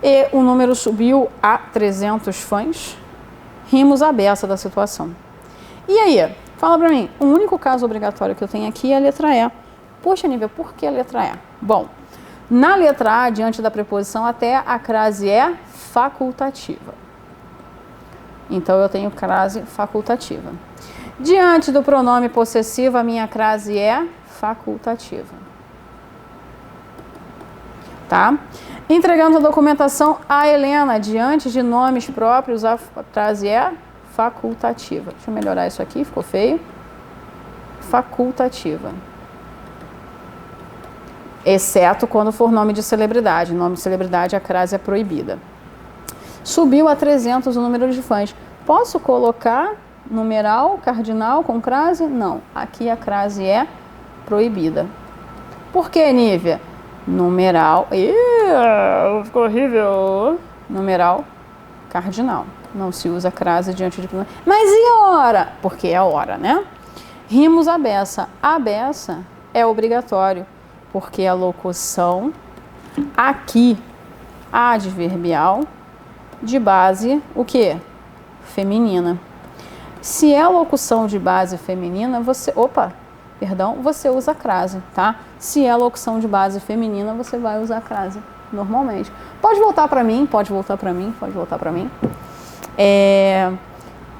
e o número subiu a 300 fãs. Rimos à beça da situação. E aí, fala pra mim, o único caso obrigatório que eu tenho aqui é a letra E. Poxa, Nívia, por que a letra E? Bom, na letra A, diante da preposição até, a crase é facultativa. Então, eu tenho crase facultativa. Diante do pronome possessivo, a minha crase é facultativa. Tá? Entregamos a documentação à Helena. Diante de nomes próprios, a crase é facultativa. Deixa eu melhorar isso aqui, ficou feio. Facultativa. Exceto quando for nome de celebridade. Nome de celebridade, a crase é proibida. Subiu a 300 o número de fãs. Posso colocar numeral, cardinal com crase? Não. Aqui a crase é proibida. Por que, Nívia? Numeral. Ficou horrível. Numeral, cardinal. Não se usa crase diante de... Mas e a hora? Porque é a hora, né? Rimos à beça. A beça é obrigatório, porque a locução aqui, adverbial, de base, o quê? Feminina. Se é locução de base feminina, você usa crase, tá? Se é locução de base feminina, você vai usar crase normalmente. Pode voltar para mim, pode voltar para mim, pode voltar para mim.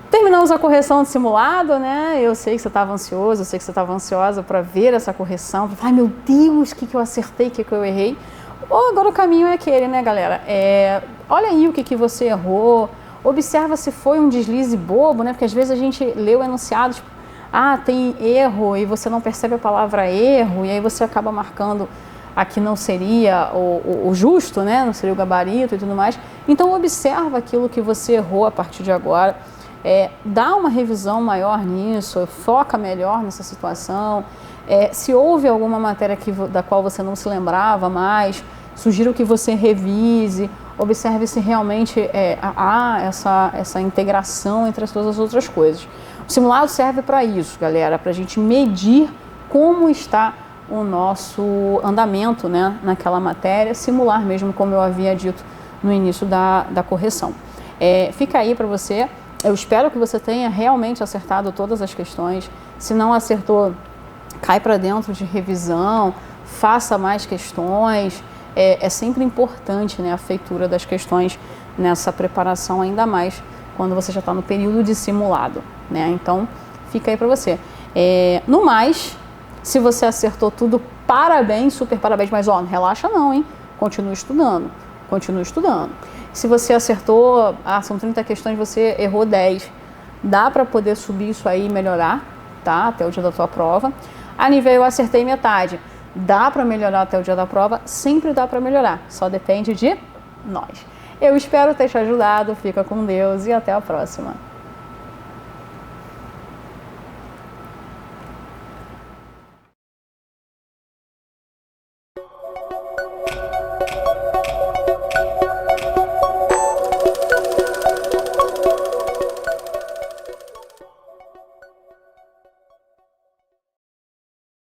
Terminamos a correção do simulado, né? Eu sei que você estava ansioso, eu sei que você estava ansiosa para ver essa correção. Ai, meu Deus, o que eu acertei, o que eu errei. Agora o caminho é aquele, né, galera? Olha aí o que você errou. Observa se foi um deslize bobo, né? Porque às vezes a gente lê o enunciado, tipo, tem erro, e você não percebe a palavra erro, e aí você acaba marcando aqui não seria o justo, né? Não seria o gabarito e tudo mais. Então observa aquilo que você errou a partir de agora. Dá uma revisão maior nisso, foca melhor nessa situação. Se houve alguma matéria da qual você não se lembrava mais, sugiro que você revise, observe se realmente há essa integração entre todas as outras coisas. O simulado serve para isso, galera, para a gente medir como está o nosso andamento, né, naquela matéria, simular mesmo, como eu havia dito no início da correção. Fica aí para você. Eu espero que você tenha realmente acertado todas as questões. Se não acertou, cai para dentro de revisão, faça mais questões. É sempre importante, né, a feitura das questões nessa preparação, ainda mais quando você já está no período de simulado, né? Então, fica aí para você. No mais, se você acertou tudo, parabéns, super parabéns, mas não relaxa não, hein? Continue estudando, continue estudando. Se você acertou, são 30 questões, você errou 10. Dá para poder subir isso aí e melhorar, tá? Até o dia da tua prova. A nível eu acertei metade. Dá para melhorar até o dia da prova? Sempre dá para melhorar. Só depende de nós. Eu espero ter te ajudado. Fica com Deus e até a próxima.